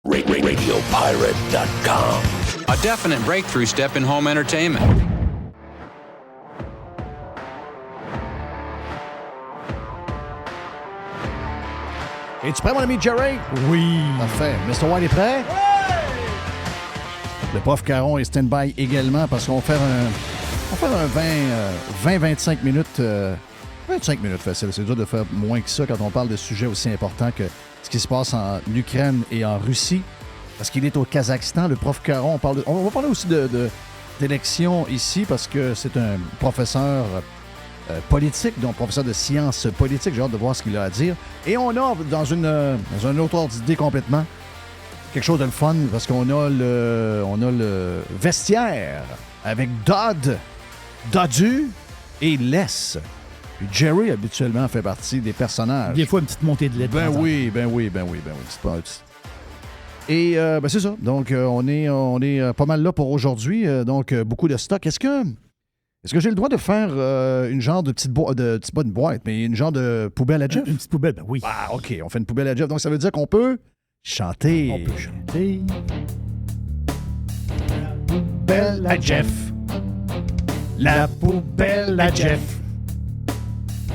RadioPirate.com. A definite breakthrough step in home entertainment. Es-tu prêt, mon ami Jerry? Oui. Parfait. Mr. White est prêt? Oui! Le prof Caron est stand-by également parce qu'on va faire un 20-25 minutes. 25 minutes facile. C'est dur de faire moins que ça quand on parle de sujets aussi importants que ce qui se passe en Ukraine et en Russie. Parce qu'il est au Kazakhstan, le prof Caron. On va parler aussi d'élections ici parce que c'est un professeur politique, donc professeur de sciences politiques. J'ai hâte de voir ce qu'il a à dire. Et on a, dans un autre ordre d'idée complètement, quelque chose de le fun parce qu'on a le vestiaire avec Dodu et Les. Puis Jerry, habituellement, fait partie des personnages. Des fois, une petite montée de lait. Ben oui. C'est pas... Et c'est ça. Donc, on est pas mal là pour aujourd'hui. Donc, beaucoup de stock. Est-ce que j'ai le droit de faire une genre de petite boîte, pas une boîte, mais une genre de poubelle à Jeff? Une petite poubelle, ben oui. Ah, OK. On fait une poubelle à Jeff. Donc, ça veut dire qu'on peut chanter. On peut chanter. Poubelle à Jeff. La poubelle à Jeff.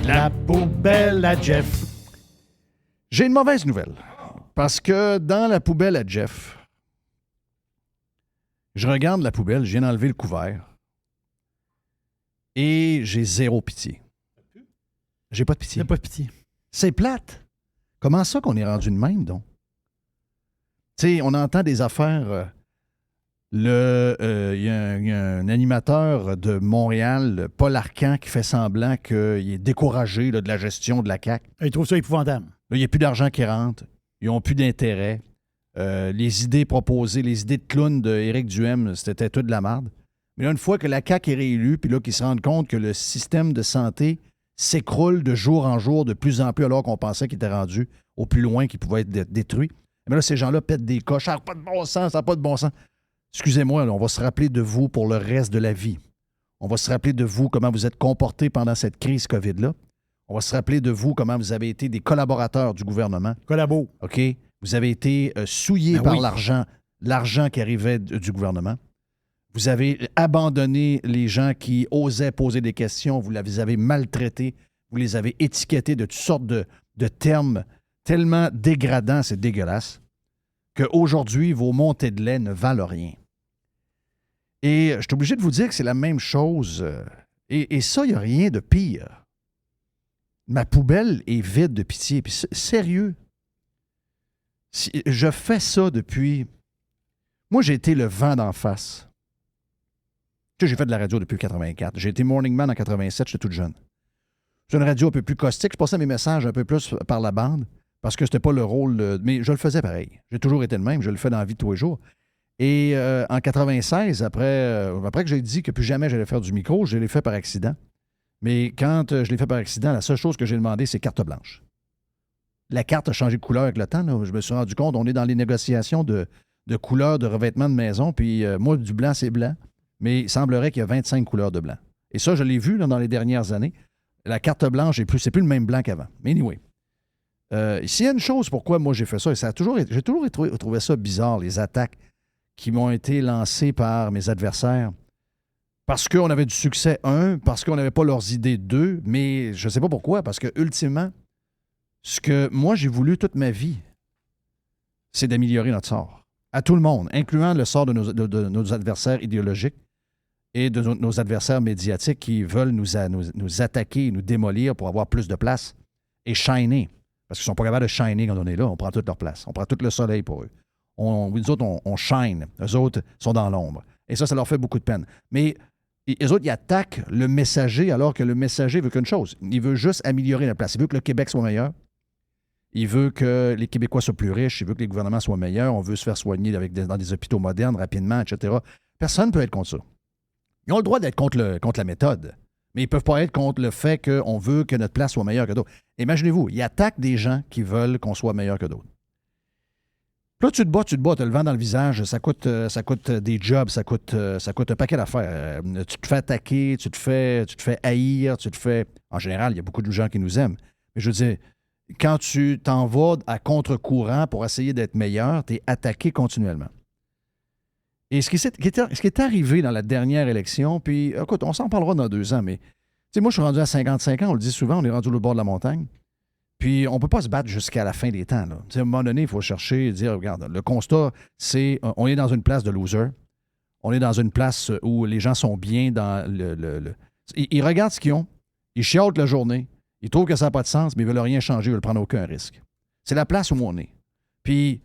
La poubelle à Jeff. J'ai une mauvaise nouvelle. Parce que dans la poubelle à Jeff, je regarde la poubelle, je viens d'enlever le couvert et j'ai zéro pitié. J'ai pas de pitié. J'ai pas de pitié. C'est plate. Comment ça qu'on est rendu de même, donc? Tu sais, on entend des affaires. Il y a un animateur de Montréal, Paul Arcan, qui fait semblant qu'il est découragé là, de la gestion de la CAQ. Il trouve ça épouvantable. Là, il n'y a plus d'argent qui rentre. Ils n'ont plus d'intérêt. Les idées proposées, les idées de clown d'Éric Duhem, c'était tout de la merde. Mais là, une fois que la CAQ est réélue, puis là, qu'ils se rendent compte que le système de santé s'écroule de jour en jour de plus en plus, alors qu'on pensait qu'il était rendu au plus loin, qu'il pouvait être détruit. Mais là, ces gens-là pètent des coches. Ça n'a pas de bon sens, ça n'a pas de bon sens. Excusez-moi, là, on va se rappeler de vous pour le reste de la vie. On va se rappeler de vous, comment vous êtes comportés pendant cette crise COVID-là. On va se rappeler de vous, comment vous avez été des collaborateurs du gouvernement. Collabo. OK? Vous avez été souillés par l'argent qui arrivait du gouvernement. Vous avez abandonné les gens qui osaient poser des questions. Vous les avez maltraités. Vous les avez étiquetés de toutes sortes de termes tellement dégradants, c'est dégueulasse, qu'aujourd'hui, vos montées de lait ne valent rien. Et je suis obligé de vous dire que c'est la même chose. Et ça, il n'y a rien de pire. Ma poubelle est vide de pitié. Puis sérieux, je fais ça depuis... Moi, j'ai été le vent d'en face. Tu sais, j'ai fait de la radio depuis 84. J'ai été Morning Man en 87, j'étais toute jeune. C'est une radio un peu plus caustique. Je passais mes messages un peu plus par la bande parce que c'était pas le rôle... Mais je le faisais pareil. J'ai toujours été le même. Je le fais dans la vie de tous les jours. Et en 96, après que j'ai dit que plus jamais j'allais faire du micro, je l'ai fait par accident. Mais quand je l'ai fait par accident, la seule chose que j'ai demandé, c'est carte blanche. La carte a changé de couleur avec le temps. Là. Je me suis rendu compte, on est dans les négociations de couleurs de revêtement de maison, puis moi, du blanc, c'est blanc. Mais il semblerait qu'il y a 25 couleurs de blanc. Et ça, je l'ai vu là, dans les dernières années. La carte blanche, c'est plus le même blanc qu'avant. Mais anyway. S'il y a une chose pourquoi moi j'ai fait ça, et j'ai toujours trouvé ça bizarre, les attaques qui m'ont été lancées par mes adversaires. Parce qu'on avait du succès, parce qu'on n'avait pas leurs idées, mais je ne sais pas pourquoi, parce que ultimement, ce que moi j'ai voulu toute ma vie, c'est d'améliorer notre sort. À tout le monde, incluant le sort de nos adversaires idéologiques et de nos adversaires médiatiques qui veulent nous attaquer, nous démolir pour avoir plus de place et shiner. Parce qu'ils ne sont pas capables de shiner quand on est là. On prend toute leur place. On prend tout le soleil pour eux. Nous autres, on shine. Eux autres sont dans l'ombre. Et ça leur fait beaucoup de peine. Mais les autres, ils attaquent le messager alors que le messager veut qu'une chose. Il veut juste améliorer la place. Il veut que le Québec soit meilleur. Il veut que les Québécois soient plus riches. Il veut que les gouvernements soient meilleurs. On veut se faire soigner dans des hôpitaux modernes rapidement, etc. Personne ne peut être contre ça. Ils ont le droit d'être contre la méthode. Mais ils ne peuvent pas être contre le fait qu'on veut que notre place soit meilleure que d'autres. Imaginez-vous, ils attaquent des gens qui veulent qu'on soit meilleur que d'autres. Puis là, tu te bats, tu as le vent dans le visage, ça coûte des jobs, ça coûte un paquet d'affaires. Tu te fais attaquer, tu te fais haïr, En général, il y a beaucoup de gens qui nous aiment. Mais je veux dire, quand tu t'en vas à contre-courant pour essayer d'être meilleur, tu es attaqué continuellement. Et ce qui est arrivé dans la dernière élection, puis écoute, on s'en parlera dans 2 ans, mais moi, je suis rendu à 55 ans, on le dit souvent, on est rendu au bord de la montagne. Puis, on ne peut pas se battre jusqu'à la fin des temps. Là. À un moment donné, il faut chercher et dire, regarde, le constat, c'est on est dans une place de loser. On est dans une place où les gens sont bien dans Ils regardent ce qu'ils ont, ils chialent la journée, ils trouvent que ça n'a pas de sens, mais ils ne veulent rien changer, ils ne veulent prendre aucun risque. C'est la place où on est. Puis,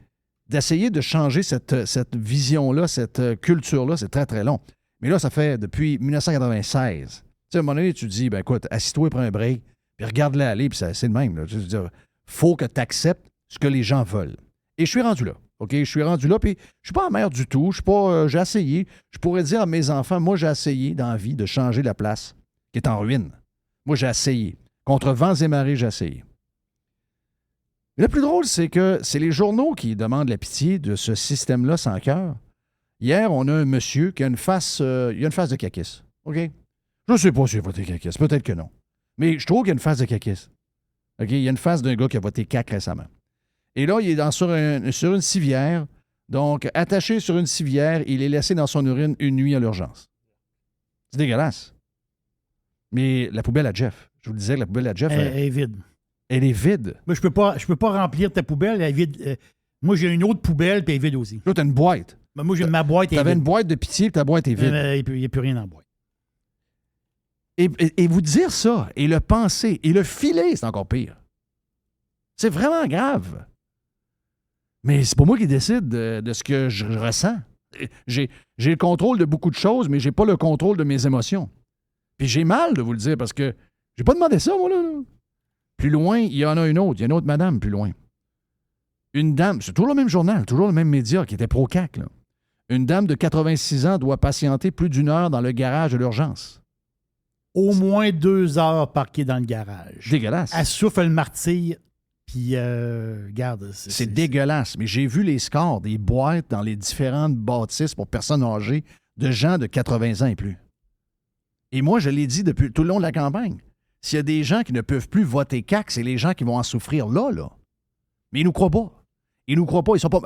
d'essayer de changer cette vision-là, cette culture-là, c'est très, très long. Mais là, ça fait depuis 1996. À un moment donné, tu te dis, ben écoute, assis-toi et prends un break, puis regarde-la aller, puis c'est le même. Là. Je veux dire, faut que tu acceptes ce que les gens veulent. Et je suis rendu là. OK? Je suis rendu là, puis je suis pas en mer du tout. Je suis pas. J'ai essayé. Je pourrais dire à mes enfants, moi, j'ai essayé dans la vie de changer la place qui est en ruine. Moi, j'ai essayé. Contre vents et marées, j'ai essayé. Mais le plus drôle, c'est que c'est les journaux qui demandent la pitié de ce système-là sans cœur. Hier, on a un monsieur qui a une face, il a une face de caquisse. OK? Je ne sais pas s'il a voté caquisse. Peut-être que non. Mais je trouve qu'il y a une face de caquisse. OK? Il y a une face d'un gars qui a voté CAQ récemment. Et là, il est sur une civière. Donc, attaché sur une civière, il est laissé dans son urine une nuit à l'urgence. C'est dégueulasse. Mais la poubelle à Jeff, je vous le disais que la poubelle à Jeff, Elle est vide. elle est vide. Moi, je peux pas remplir ta poubelle, elle est vide. Moi, j'ai une autre poubelle, puis elle est vide aussi. Là, tu as une boîte. Ben, moi, j'ai ma boîte, Tu avais une boîte de pitié, puis ta boîte est vide. Il n'y a plus rien dans la boîte. Et vous dire ça, et le penser, et le filer, c'est encore pire. C'est vraiment grave. Mais c'est pas moi qui décide de ce que je ressens. J'ai le contrôle de beaucoup de choses, mais j'ai pas le contrôle de mes émotions. Puis j'ai mal de vous le dire parce que j'ai pas demandé ça, moi, là. Plus loin, il y en a une autre. Il y a une autre madame plus loin. Une dame, c'est toujours le même journal, toujours le même média qui était pro-CAQ, là. Une dame de 86 ans doit patienter plus d'1 heure dans le garage de l'urgence. Au moins 2 heures parquées dans le garage. Dégueulasse. Elle souffle le martyr, puis regarde. C'est dégueulasse. Mais j'ai vu les scores des boîtes dans les différentes bâtisses pour personnes âgées de gens de 80 ans et plus. Et moi, je l'ai dit depuis tout le long de la campagne. S'il y a des gens qui ne peuvent plus voter CAQ, c'est les gens qui vont en souffrir là. Mais ils nous croient pas. Ils nous croient pas. Ils sont pas.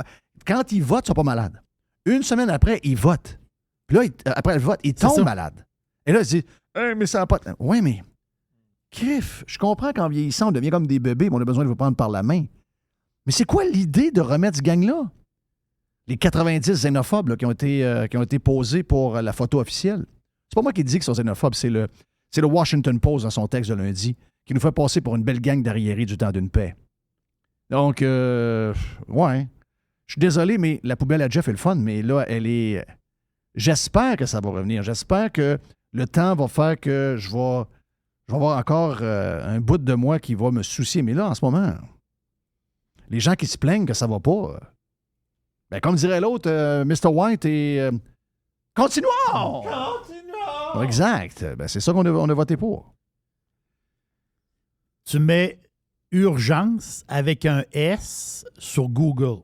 Quand ils votent, ils sont pas malades. Une semaine après, ils votent. Puis là, après le vote, ils tombent malades. Et là, ils se disent hey, mais ça n'a pas. Oui, mais. Crif, je comprends qu'en vieillissant, on devient comme des bébés, mais on a besoin de vous prendre par la main. Mais c'est quoi l'idée de remettre ce gang-là? Les 90 xénophobes là, qui ont été posés pour la photo officielle. C'est pas moi qui dis qu'ils sont xénophobes, c'est le Washington Post dans son texte de lundi qui nous fait passer pour une belle gang d'arriérés du temps d'une paix. Donc, ouais. Je suis désolé, mais la poubelle à Jeff est le fun, mais là, elle est. J'espère que ça va revenir. J'espère que le temps va faire que je vais avoir encore un bout de moi qui va me soucier. Mais là, en ce moment, les gens qui se plaignent que ça va pas, ben, comme dirait l'autre, Mr. White, et continuons! Continuons! Exact. Ben, c'est ça qu'on a voté pour. Tu mets urgence avec un S sur Google.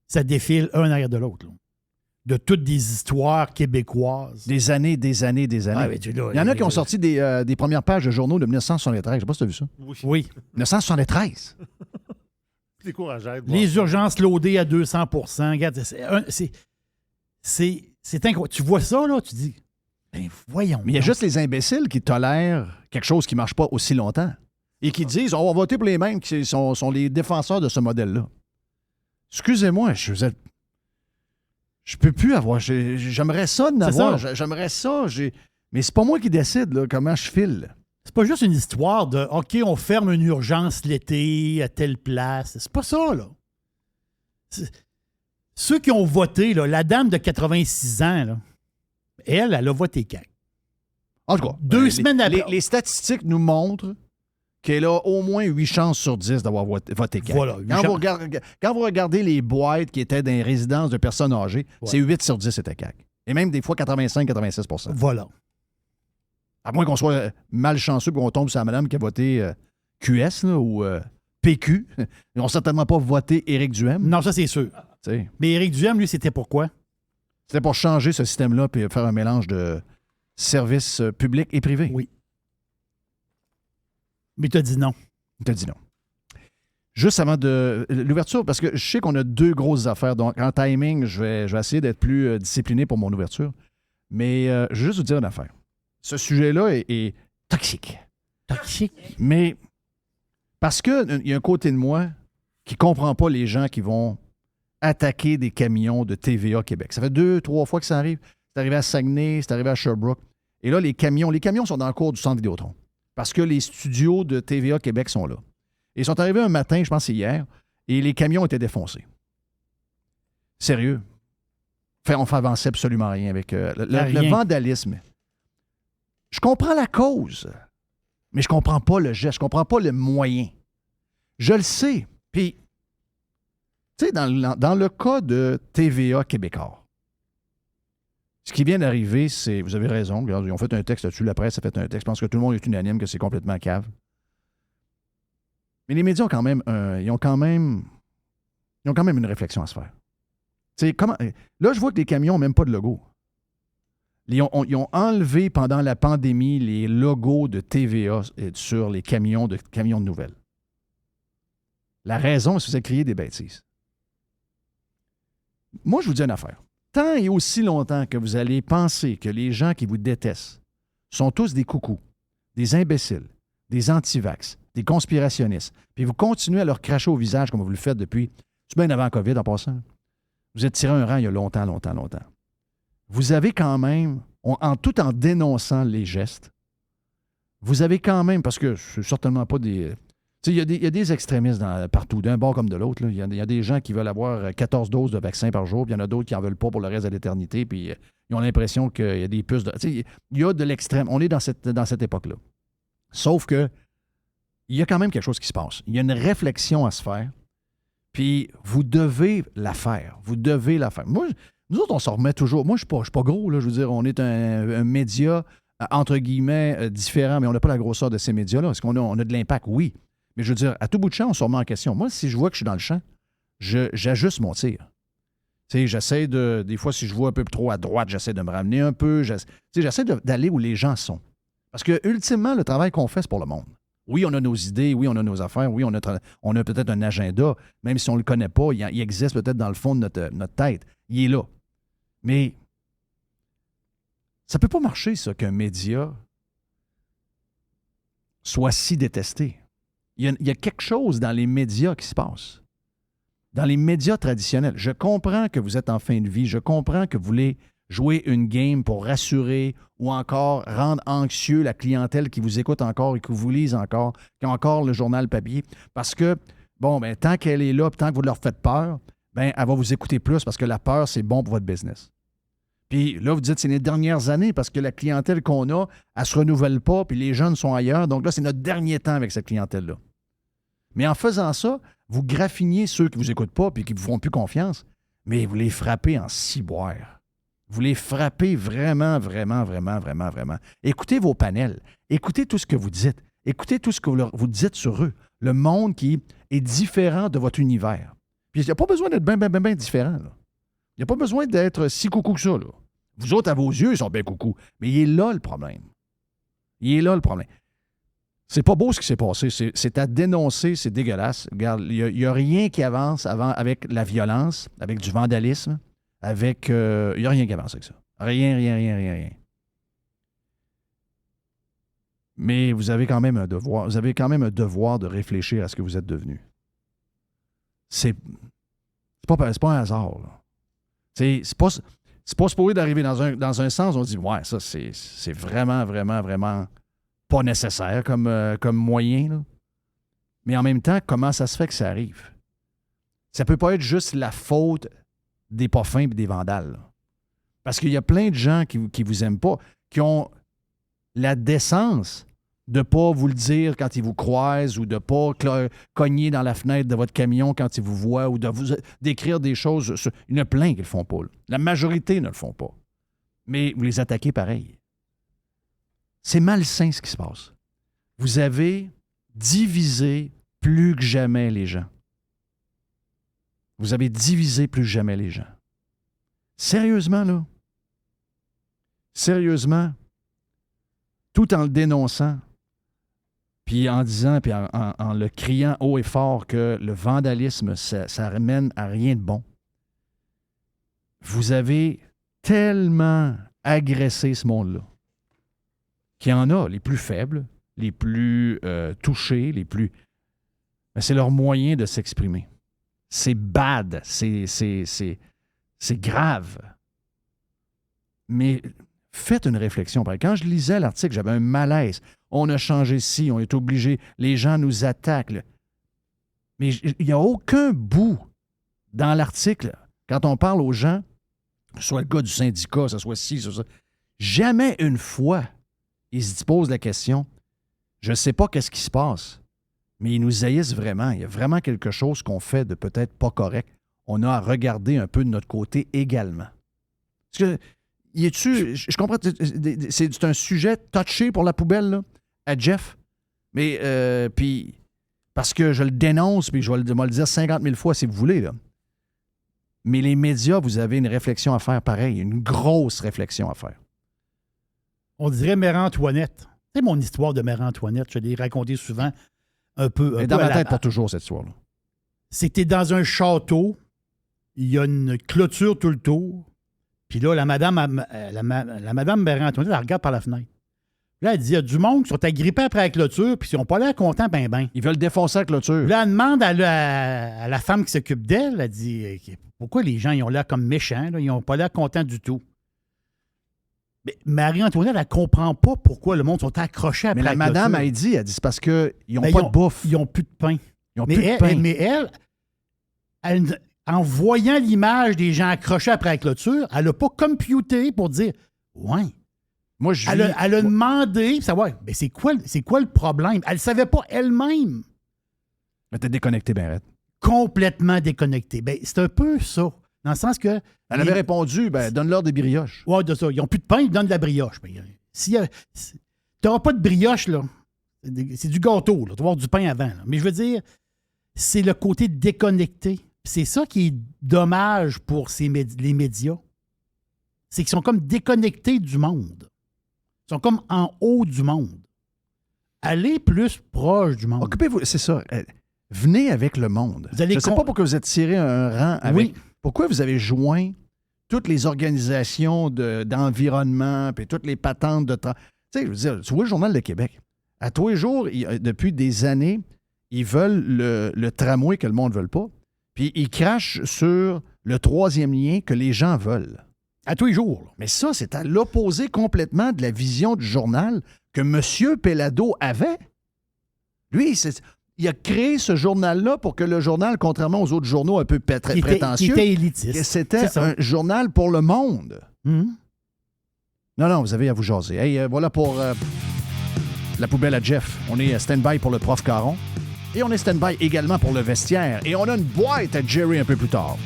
Ça défile un arrière de l'autre. Là. De toutes des histoires québécoises. Des années. Ah, mais Il y en a qui ont sorti des premières pages de journaux de 1973. Je ne sais pas si tu as vu ça. Oui. 1973. C'est courageux. Les urgences loadées à 200%. Regarde, c'est incroyable. Tu vois ça, là, tu dis, ben voyons. Mais il y a juste les imbéciles qui tolèrent quelque chose qui ne marche pas aussi longtemps et qui disent, on va voter pour les mêmes qui sont les défenseurs de ce modèle-là. Excusez-moi, je peux plus avoir. J'aimerais ça d'en avoir. J'aimerais ça. Mais c'est pas moi qui décide là, comment je file. C'est pas juste une histoire de OK, on ferme une urgence l'été à telle place. C'est pas ça, là. Ceux qui ont voté, là, la dame de 86 ans, là, elle a voté CAQ. En tout cas, 2 semaines après. Les statistiques nous montrent qu'elle a au moins 8 chances sur 10 d'avoir voté CAQ. Voilà, quand vous regardez les boîtes qui étaient dans les résidences de personnes âgées, c'est 8 sur 10 c'était CAQ. Et même des fois 85-86 %. Voilà. À moins qu'on soit malchanceux et qu'on tombe sur la madame qui a voté QS là, ou PQ. Ils n'ont certainement pas voté Éric Duhem. Non, ça c'est sûr. T'sais. Mais Éric Duhem, lui, c'était pourquoi? C'était pour changer ce système-là et faire un mélange de services publics et privés. Oui. Mais tu as dit non. Il t'a dit non. Juste avant de l'ouverture, parce que je sais qu'on a 2 grosses affaires, donc en timing, je vais essayer d'être plus discipliné pour mon ouverture. Mais je vais juste vous dire une affaire. Ce sujet-là est toxique. Toxique. Mais parce qu'il y a un côté de moi qui ne comprend pas les gens qui vont attaquer des camions de TVA Québec. Ça fait 2-3 fois que ça arrive. C'est arrivé à Saguenay, c'est arrivé à Sherbrooke. Et là, les camions sont dans le cours du centre Vidéotron. Parce que les studios de TVA Québec sont là. Et ils sont arrivés un matin, je pense que c'est hier, et les camions étaient défoncés. Sérieux. On ne fait avancer absolument rien avec le vandalisme. Je comprends la cause, mais je ne comprends pas le geste, je ne comprends pas le moyen. Je le sais. Puis, tu sais, dans le cas de TVA Québécois, ce qui vient d'arriver, c'est, vous avez raison, regarde, ils ont fait un texte là-dessus, la presse a fait un texte, je pense que tout le monde est unanime que c'est complètement cave. Mais les médias ont quand même, ils ont quand même une réflexion à se faire. Là, je vois que les camions n'ont même pas de logo. Ils ont enlevé pendant la pandémie les logos de TVA sur les camions de nouvelles. La raison, c'est que vous avez crié des bêtises. Moi, je vous dis une affaire. Tant et aussi longtemps que vous allez penser que les gens qui vous détestent sont tous des coucous, des imbéciles, des antivax, des conspirationnistes, puis vous continuez à leur cracher au visage comme vous le faites depuis, c'est bien avant COVID en passant. Vous êtes tiré un rang il y a longtemps. Vous avez quand même, tout en dénonçant les gestes, vous avez quand même, parce que c'est certainement pas des... Il y a des extrémistes partout, d'un bord comme de l'autre. Il y a des gens qui veulent avoir 14 doses de vaccin par jour, puis il y en a d'autres qui n'en veulent pas pour le reste de l'éternité, puis ils ont l'impression qu'il y a des puces de... Il y a de l'extrême. On est dans cette époque-là. Sauf que il y a quand même quelque chose qui se passe. Il y a une réflexion à se faire, puis vous devez la faire. Vous devez la faire. Moi, nous autres, on s'en remet toujours. Moi, je ne suis pas gros, là. Je veux dire, on est un média, entre guillemets, différent, mais on n'a pas la grosseur de ces médias-là. Est-ce qu'on a de l'impact? Oui. Mais je veux dire, à tout bout de champ, on se remet en question. Moi, si je vois que je suis dans le champ, j'ajuste mon tir. J'essaie de... Des fois, si je vois un peu trop à droite, j'essaie de me ramener un peu. J'essaie d'aller où les gens sont. Parce que, ultimement, le travail qu'on fait, c'est pour le monde. Oui, on a nos idées, oui, on a nos affaires, oui, on a peut-être un agenda, même si on ne le connaît pas, il existe peut-être dans le fond de notre tête. Il est là. Mais ça ne peut pas marcher, ça, qu'un média soit si détesté. Il y a quelque chose dans les médias qui se passe. Dans les médias traditionnels. Je comprends que vous êtes en fin de vie. Je comprends que vous voulez jouer une game pour rassurer ou encore rendre anxieux la clientèle qui vous écoute encore et qui vous lise encore, qui a encore le journal papier. Parce que, tant qu'elle est là, tant que vous leur faites peur, elle va vous écouter plus parce que la peur, c'est bon pour votre business. Puis là, vous dites, c'est les dernières années parce que la clientèle qu'on a, elle ne se renouvelle pas, puis les jeunes sont ailleurs. Donc là, c'est notre dernier temps avec cette clientèle-là. Mais en faisant ça, vous graffiniez ceux qui ne vous écoutent pas et qui ne vous font plus confiance, mais vous les frappez en ciboire. Vous les frappez vraiment, vraiment, vraiment, vraiment, vraiment. Écoutez vos panels. Écoutez tout ce que vous dites. Écoutez tout ce que vous dites sur eux. Le monde qui est différent de votre univers. Puis il n'y a pas besoin d'être bien différent. Là. Il n'y a pas besoin d'être si coucou que ça. Là. Vous autres, à vos yeux, ils sont bien coucou. Mais il est là le problème. C'est pas beau ce qui s'est passé. C'est à dénoncer, c'est dégueulasse. Regarde, il n'y a rien qui avance avec la violence, avec du vandalisme, avec... il n'y a rien qui avance avec ça. Rien. Mais vous avez quand même un devoir. Vous avez quand même un devoir de réfléchir à ce que vous êtes devenu. C'est pas un hasard. Là. C'est pas supposé d'arriver dans un sens où on dit « Ouais, ça, c'est vraiment, vraiment, vraiment... » pas nécessaire comme moyen. Là. Mais en même temps, comment ça se fait que ça arrive? Ça peut pas être juste la faute des pas fins et des vandales. Là. Parce qu'il y a plein de gens qui vous aiment pas, qui ont la décence de ne pas vous le dire quand ils vous croisent ou de ne pas cogner dans la fenêtre de votre camion quand ils vous voient ou d'écrire des choses. Il y en a plein qui ne le font pas. Là. La majorité ne le font pas. Mais vous les attaquez pareil. C'est malsain ce qui se passe. Vous avez divisé plus que jamais les gens. Vous avez divisé plus que jamais les gens. Sérieusement, là? Sérieusement? Tout en le dénonçant. puis en disant, puis en le criant haut et fort que le vandalisme, ça ramène à rien de bon. Vous avez tellement agressé ce monde-là qu'il y en a les plus faibles, les plus touchés, les plus... Mais c'est leur moyen de s'exprimer. C'est bad, c'est grave. Mais faites une réflexion. Quand je lisais l'article, j'avais un malaise. On a changé ci, on est obligé, les gens nous attaquent. Mais il n'y a aucun bout dans l'article, quand on parle aux gens, que ce soit le gars du syndicat, que ce soit ci, ça. Jamais une fois, ils se posent la question, je ne sais pas qu'est-ce qui se passe, mais ils nous haïssent vraiment. Il y a vraiment quelque chose qu'on fait de peut-être pas correct. On a à regarder un peu de notre côté également. Parce que, je comprends, c'est un sujet touché pour la poubelle, là, à Jeff, mais, puis, parce que je le dénonce, puis je vais le dire 50 000 fois si vous voulez, là. Mais les médias, vous avez une réflexion à faire pareil, une grosse réflexion à faire. On dirait Mère-Antoinette. C'est mon histoire de Mère-Antoinette. Je l'ai racontée souvent un peu. Mais dans ma tête, pour toujours, cette histoire-là. C'était dans un château. Il y a une clôture tout le tour. Puis là, la madame Mère-Antoinette, elle regarde par la fenêtre. Là, elle dit, il y a du monde qui sont agrippés après la clôture, puis ils n'ont pas l'air contents, ben. Ils veulent défoncer la clôture. Là, elle demande à la femme qui s'occupe d'elle, elle dit, pourquoi les gens, ils ont l'air comme méchants, là? Ils n'ont pas l'air contents du tout. Mais Marie-Antoinette, elle ne comprend pas pourquoi le monde sont accrochés après la clôture. Mais la madame, elle dit, c'est parce qu'ils n'ont pas de bouffe. Ils n'ont plus de pain. Ils n'ont plus de pain. Mais elle, en voyant l'image des gens accrochés après la clôture, elle n'a pas computé pour dire, ouais. Moi, elle a demandé pour savoir, mais c'est quoi le problème? Elle ne savait pas elle-même. Elle était déconnectée, ben raide. Complètement déconnectée. Ben, c'est un peu ça. Dans le sens que... Elle avait répondu, donne-leur des brioches. Oui, de ça. Ils n'ont plus de pain, ils donnent de la brioche. Tu n'auras pas de brioche, là. C'est du gâteau, là. Tu vas avoir du pain avant. Là. Mais je veux dire, c'est le côté déconnecté. C'est ça qui est dommage pour les médias. C'est qu'ils sont comme déconnectés du monde. Ils sont comme en haut du monde. Allez plus proche du monde. Occupez-vous, c'est ça. Venez avec le monde. Je ne sais pas pourquoi vous êtes tiré un rang avec... Oui. Pourquoi vous avez joint toutes les organisations d'environnement puis toutes les patentes de... Tu sais, je veux dire, tu vois le Journal de Québec. À tous les jours, depuis des années, ils veulent le tramway que le monde ne veut pas. Puis ils crachent sur le troisième lien que les gens veulent. À tous les jours. Là. Mais ça, c'est à l'opposé complètement de la vision du journal que M. Pellado avait. Lui, il a créé ce journal-là pour que le journal, contrairement aux autres journaux un peu prétentieux, qui était élitiste. C'était un journal pour le monde. Mm-hmm. Non, vous avez à vous jaser. Hey, voilà pour la poubelle à Jeff. On est stand-by pour le prof Caron. Et on est stand-by également pour le vestiaire. Et on a une boîte à Jerry un peu plus tard.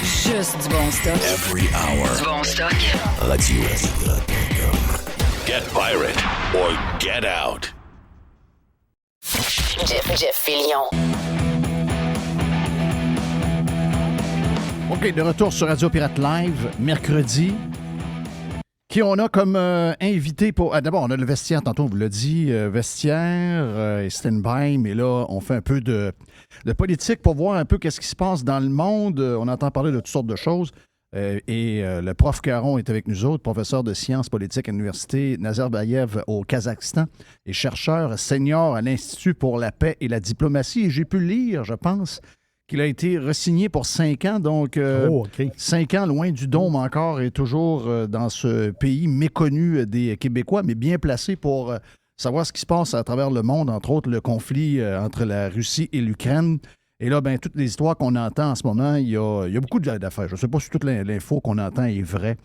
Juste du bon stock. Every hour. Du bon stock. RadioSFR.com. Get pirate or get out. Jeff Fillion. OK, de retour sur Radio Pirate Live, mercredi. Qui on a comme invité pour... D'abord, on a le vestiaire, tantôt on vous l'a dit, vestiaire et stand-by, mais là, on fait un peu de politique pour voir un peu qu'est-ce qui se passe dans le monde. On entend parler de toutes sortes de choses. Le prof Caron est avec nous autres, professeur de sciences politiques à l'Université Nazarbayev au Kazakhstan et chercheur senior à l'Institut pour la paix et la diplomatie. Et j'ai pu lire, je pense, qu'il a été re-signé pour 5 ans, donc 5 ans loin du dôme encore et toujours dans ce pays méconnu des Québécois, mais bien placé pour savoir ce qui se passe à travers le monde, entre autres le conflit entre la Russie et l'Ukraine. Et là, toutes les histoires qu'on entend en ce moment, il y a beaucoup d'affaires. Je ne sais pas si toute l'info qu'on entend est vraie.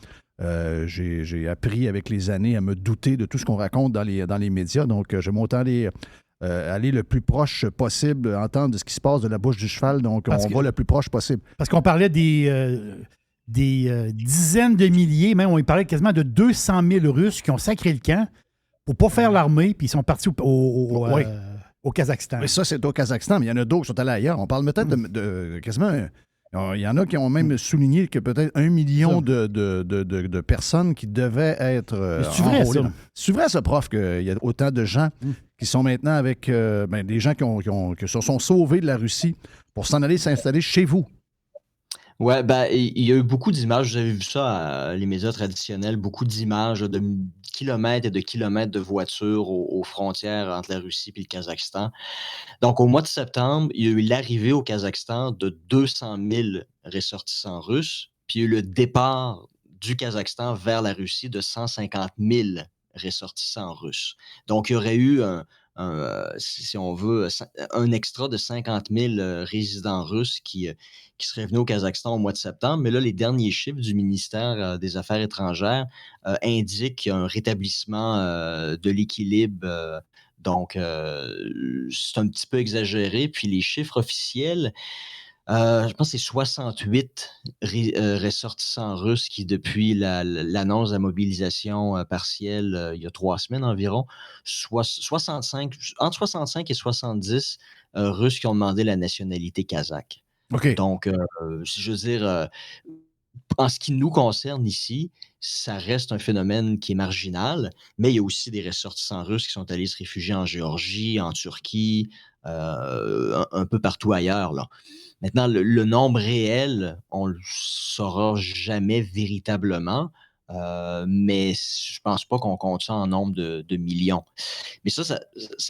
J'ai appris avec les années à me douter de tout ce qu'on raconte dans les médias, donc je vais autant aller le plus proche possible, entendre de ce qui se passe de la bouche du cheval. Donc, on va le plus proche possible. Parce qu'on parlait des dizaines de milliers, même on parlait quasiment de 200 000 Russes qui ont sacré le camp pour ne pas faire l'armée, puis ils sont partis au Kazakhstan. Mais ça, c'est au Kazakhstan, mais il y en a d'autres qui sont allés ailleurs. On parle peut-être de quasiment Il y en a qui ont même souligné que peut-être 1 million de personnes qui devaient être C'est vrai, enrôlées. ça? C'est vrai, ça, prof, qu'il y a autant de gens qui sont maintenant avec des gens qui se sont sauvés de la Russie pour s'en aller s'installer chez vous. Ouais, ben, il y a eu beaucoup d'images, vous avez vu ça, les médias traditionnels, beaucoup d'images de kilomètres et de kilomètres de voitures aux frontières entre la Russie et le Kazakhstan. Donc, au mois de septembre, il y a eu l'arrivée au Kazakhstan de 200 000 ressortissants russes, puis il y a eu le départ du Kazakhstan vers la Russie de 150 000 ressortissants russes. Donc, il y aurait eu si on veut, un extra de 50 000 résidents russes qui seraient venus au Kazakhstan au mois de septembre. Mais là, les derniers chiffres du ministère des Affaires étrangères indiquent qu'il y a un rétablissement de l'équilibre. Donc, c'est un petit peu exagéré. Puis les chiffres officiels, je pense que c'est 68 ressortissants russes qui, depuis l'annonce de la mobilisation partielle il y a 3 semaines environ, entre 65 et 70 Russes qui ont demandé la nationalité kazakh. OK. Donc, je veux dire, en ce qui nous concerne ici, ça reste un phénomène qui est marginal, mais il y a aussi des ressortissants russes qui sont allés se réfugier en Géorgie, en Turquie, un peu partout ailleurs, là. Maintenant, le nombre réel, on ne le saura jamais véritablement, mais je pense pas qu'on compte ça en nombre de millions. Mais ça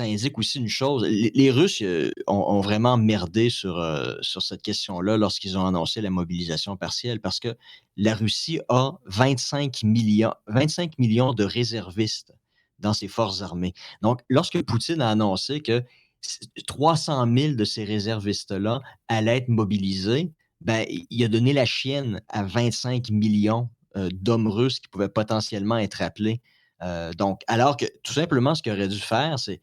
indique aussi une chose. Les Russes ont vraiment merdé sur cette question-là lorsqu'ils ont annoncé la mobilisation partielle, parce que la Russie a 25 millions de réservistes dans ses forces armées. Donc, lorsque Poutine a annoncé que 300 000 de ces réservistes-là allaient être mobilisés, ben, il a donné la chienne à 25 millions d'hommes russes qui pouvaient potentiellement être appelés. Donc, alors que tout simplement, ce qu'il aurait dû faire, c'est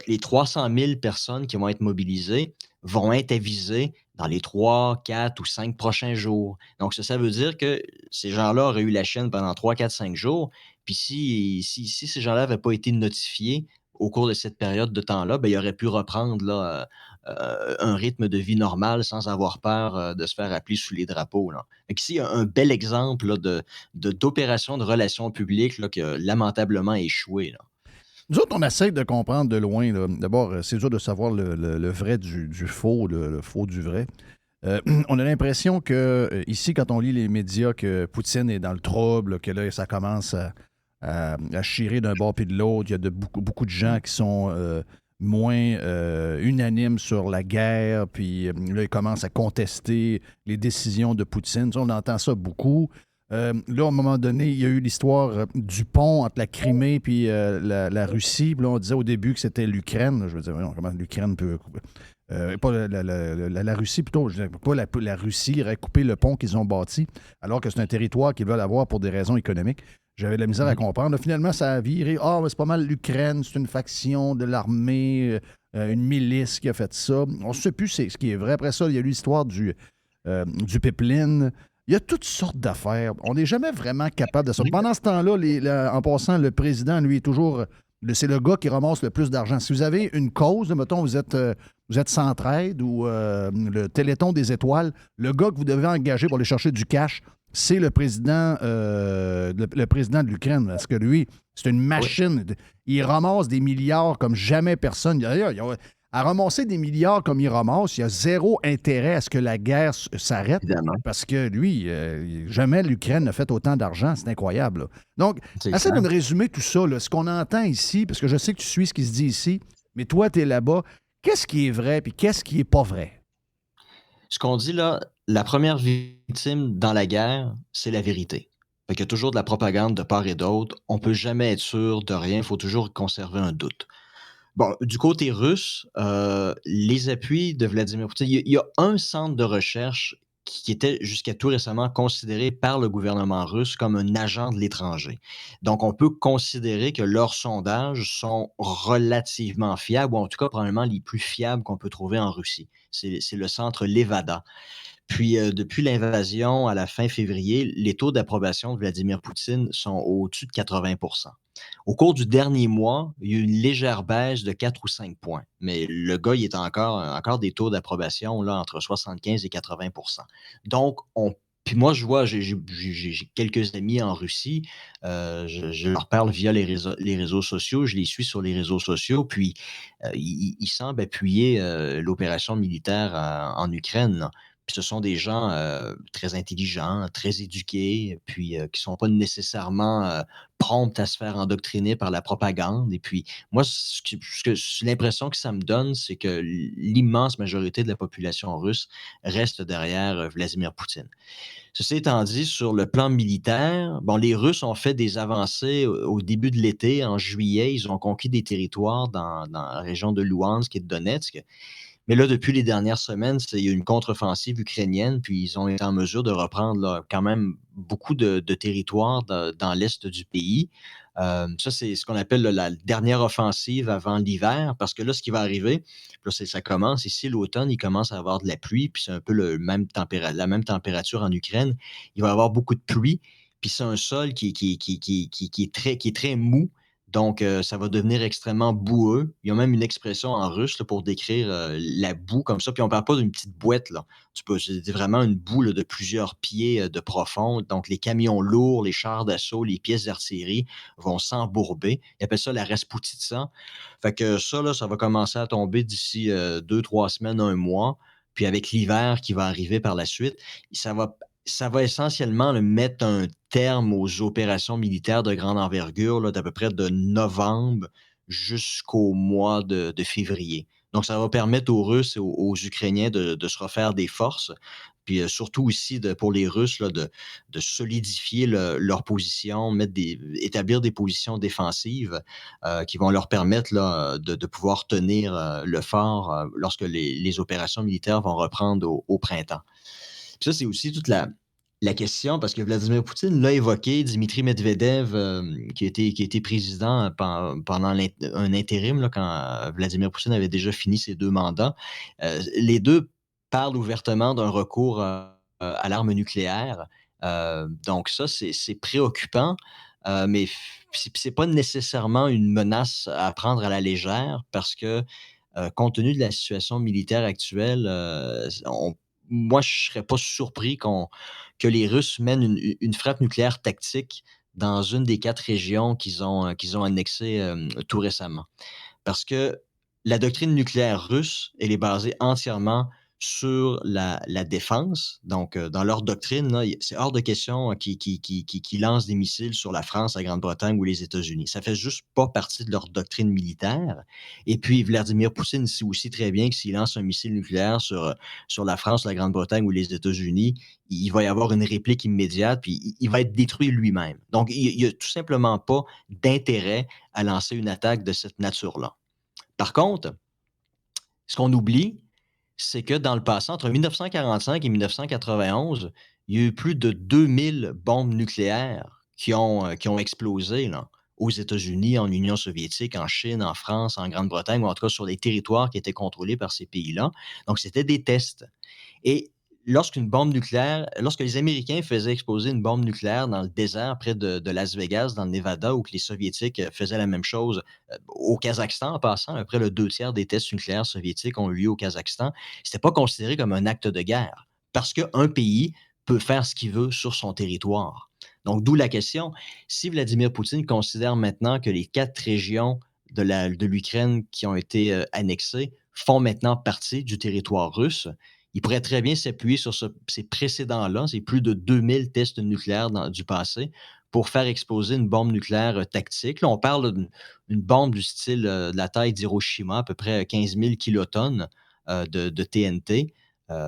les 300 000 personnes qui vont être mobilisées vont être avisées dans les 3, 4 ou 5 prochains jours. Donc, ça veut dire que ces gens-là auraient eu la chaîne pendant 3, 4, 5 jours. Puis si ces gens-là n'avaient pas été notifiés au cours de cette période de temps-là, ben, ils auraient pu reprendre là, un rythme de vie normal sans avoir peur de se faire appeler sous les drapeaux, là. Fait qu'ici, il y a un bel exemple là, d'opération de relations publiques là, qui a lamentablement échoué, là. Nous autres, on essaie de comprendre de loin. Là. D'abord, c'est dur de savoir le vrai du faux, le faux du vrai. On a l'impression que ici, quand on lit les médias, que Poutine est dans le trouble, que là, ça commence à chirer d'un bord puis de l'autre. Il y a beaucoup de gens qui sont moins unanimes sur la guerre, puis là, ils commencent à contester les décisions de Poutine. Ça, on entend ça beaucoup. Là, à un moment donné, il y a eu l'histoire du pont entre la Crimée et la Russie. Puis là, on disait au début que c'était l'Ukraine. Je veux dire, comment l'Ukraine peut... pas la Russie, plutôt. Je veux dire, pas la Russie aurait coupé le pont qu'ils ont bâti, alors que c'est un territoire qu'ils veulent avoir pour des raisons économiques. J'avais de la misère à comprendre. Là, finalement, ça a viré. Ah, mais c'est pas mal l'Ukraine, c'est une faction de l'armée, une milice qui a fait ça. On ne sait plus ce qui est vrai. Après ça, il y a eu l'histoire du pipeline. Il y a toutes sortes d'affaires. On n'est jamais vraiment capable de ça. Pendant ce temps-là, en passant, le président, lui, est toujours... C'est le gars qui ramasse le plus d'argent. Si vous avez une cause, mettons, vous êtes Centraide ou le Téléthon des étoiles, le gars que vous devez engager pour aller chercher du cash, c'est le président de l'Ukraine. Parce que lui, c'est une machine. Oui. Il ramasse des milliards comme jamais personne. À ramasser des milliards comme il ramasse, il y a zéro intérêt à ce que la guerre s'arrête. Évidemment. Parce que lui, jamais l'Ukraine n'a fait autant d'argent. C'est incroyable. Là. Donc, essaie de me résumer tout ça. Là, ce qu'on entend ici, parce que je sais que tu suis ce qui se dit ici, mais toi, tu es là-bas. Qu'est-ce qui est vrai puis qu'est-ce qui n'est pas vrai? Ce qu'on dit là, la première victime dans la guerre, c'est la vérité. Fait qu'il y a toujours de la propagande de part et d'autre. On ne peut jamais être sûr de rien. Il faut toujours conserver un doute. Bon, du côté russe, les appuis de Vladimir Poutine, il y a un centre de recherche qui était jusqu'à tout récemment considéré par le gouvernement russe comme un agent de l'étranger. Donc, on peut considérer que leurs sondages sont relativement fiables, ou en tout cas probablement les plus fiables qu'on peut trouver en Russie. C'est le centre Levada. Puis, depuis l'invasion à la fin février, les taux d'approbation de Vladimir Poutine sont au-dessus de 80. Au cours du dernier mois, il y a eu une légère baisse de 4 ou 5 points, mais le gars, il est encore des taux d'approbation là, entre 75 et 80. Donc, puis moi, je vois, j'ai quelques amis en Russie, je leur parle via les réseaux sociaux, je les suis sur les réseaux sociaux, puis ils semblent appuyer l'opération militaire en Ukraine, là. Puis ce sont des gens très intelligents, très éduqués, puis qui sont pas nécessairement prompts à se faire endoctriner par la propagande. Et puis, moi, l'impression que ça me donne, c'est que l'immense majorité de la population russe reste derrière Vladimir Poutine. Ceci étant dit, sur le plan militaire, bon, les Russes ont fait des avancées au début de l'été, en juillet. Ils ont conquis des territoires dans la région de Louhansk et de Donetsk. Mais là, depuis les dernières semaines, il y a une contre-offensive ukrainienne, puis ils ont été en mesure de reprendre là, quand même beaucoup de territoires dans l'est du pays. Ça, c'est ce qu'on appelle là, la dernière offensive avant l'hiver, parce que là, ce qui va arriver, là, ça commence, ici, l'automne, il commence à avoir de la pluie, puis c'est un peu la même température en Ukraine. Il va y avoir beaucoup de pluie, puis c'est un sol qui est très mou. Donc, ça va devenir extrêmement boueux. Il y a même une expression en russe là, pour décrire la boue comme ça. Puis on ne parle pas d'une petite boîte, là. C'est vraiment une boue là, de plusieurs pieds de profond. Donc, les camions lourds, les chars d'assaut, les pièces d'artillerie vont s'embourber. Ils appellent ça la rasputitsa. Fait que ça, là, ça va commencer à tomber d'ici 2, 3 semaines, un mois. Puis avec l'hiver qui va arriver par la suite, ça va essentiellement là, mettre un terme aux opérations militaires de grande envergure là, d'à peu près de novembre jusqu'au mois de février. Donc, ça va permettre aux Russes et aux Ukrainiens de se refaire des forces, puis surtout aussi pour les Russes là, de solidifier leur position, établir des positions défensives qui vont leur permettre là, de pouvoir tenir le fort lorsque les opérations militaires vont reprendre au printemps. Puis ça, c'est aussi toute la question, parce que Vladimir Poutine l'a évoqué, Dimitri Medvedev, qui a été président pendant un intérim, là, quand Vladimir Poutine avait déjà fini ses 2 mandats. Les deux parlent ouvertement d'un recours à l'arme nucléaire. Donc ça, c'est préoccupant, mais c'est pas nécessairement une menace à prendre à la légère, parce que compte tenu de la situation militaire actuelle, moi, je ne serais pas surpris que les Russes mènent une frappe nucléaire tactique dans une des 4 régions qu'ils ont annexées tout récemment. Parce que la doctrine nucléaire russe, elle est basée entièrement sur la défense. Donc, dans leur doctrine, là, c'est hors de question qu'ils lancent des missiles sur la France, la Grande-Bretagne ou les États-Unis. Ça fait juste pas partie de leur doctrine militaire. Et puis, Vladimir Poutine sait aussi très bien que s'il lance un missile nucléaire sur la France, la Grande-Bretagne ou les États-Unis, il va y avoir une réplique immédiate, puis il va être détruit lui-même. Donc, il n'y a tout simplement pas d'intérêt à lancer une attaque de cette nature-là. Par contre, ce qu'on oublie, c'est que dans le passé, entre 1945 et 1991, il y a eu plus de 2000 bombes nucléaires qui ont explosé là, aux États-Unis, en Union soviétique, en Chine, en France, en Grande-Bretagne, ou en tout cas sur les territoires qui étaient contrôlés par ces pays-là. Donc, c'était des tests. Et lorsque les Américains faisaient exploser une bombe nucléaire dans le désert près de Las Vegas, dans le Nevada, ou que les Soviétiques faisaient la même chose au Kazakhstan, en passant, à peu près le 2 tiers des tests nucléaires soviétiques ont eu lieu au Kazakhstan, c'était pas considéré comme un acte de guerre, parce qu'un pays peut faire ce qu'il veut sur son territoire. Donc, d'où la question, si Vladimir Poutine considère maintenant que les 4 régions de l'Ukraine qui ont été annexées font maintenant partie du territoire russe, il pourrait très bien s'appuyer sur ces précédents-là, c'est plus de 2000 tests nucléaires du passé, pour faire exploser une bombe nucléaire tactique. Là, on parle d'une bombe du style de la taille d'Hiroshima, à peu près 15 000 kilotonnes de TNT.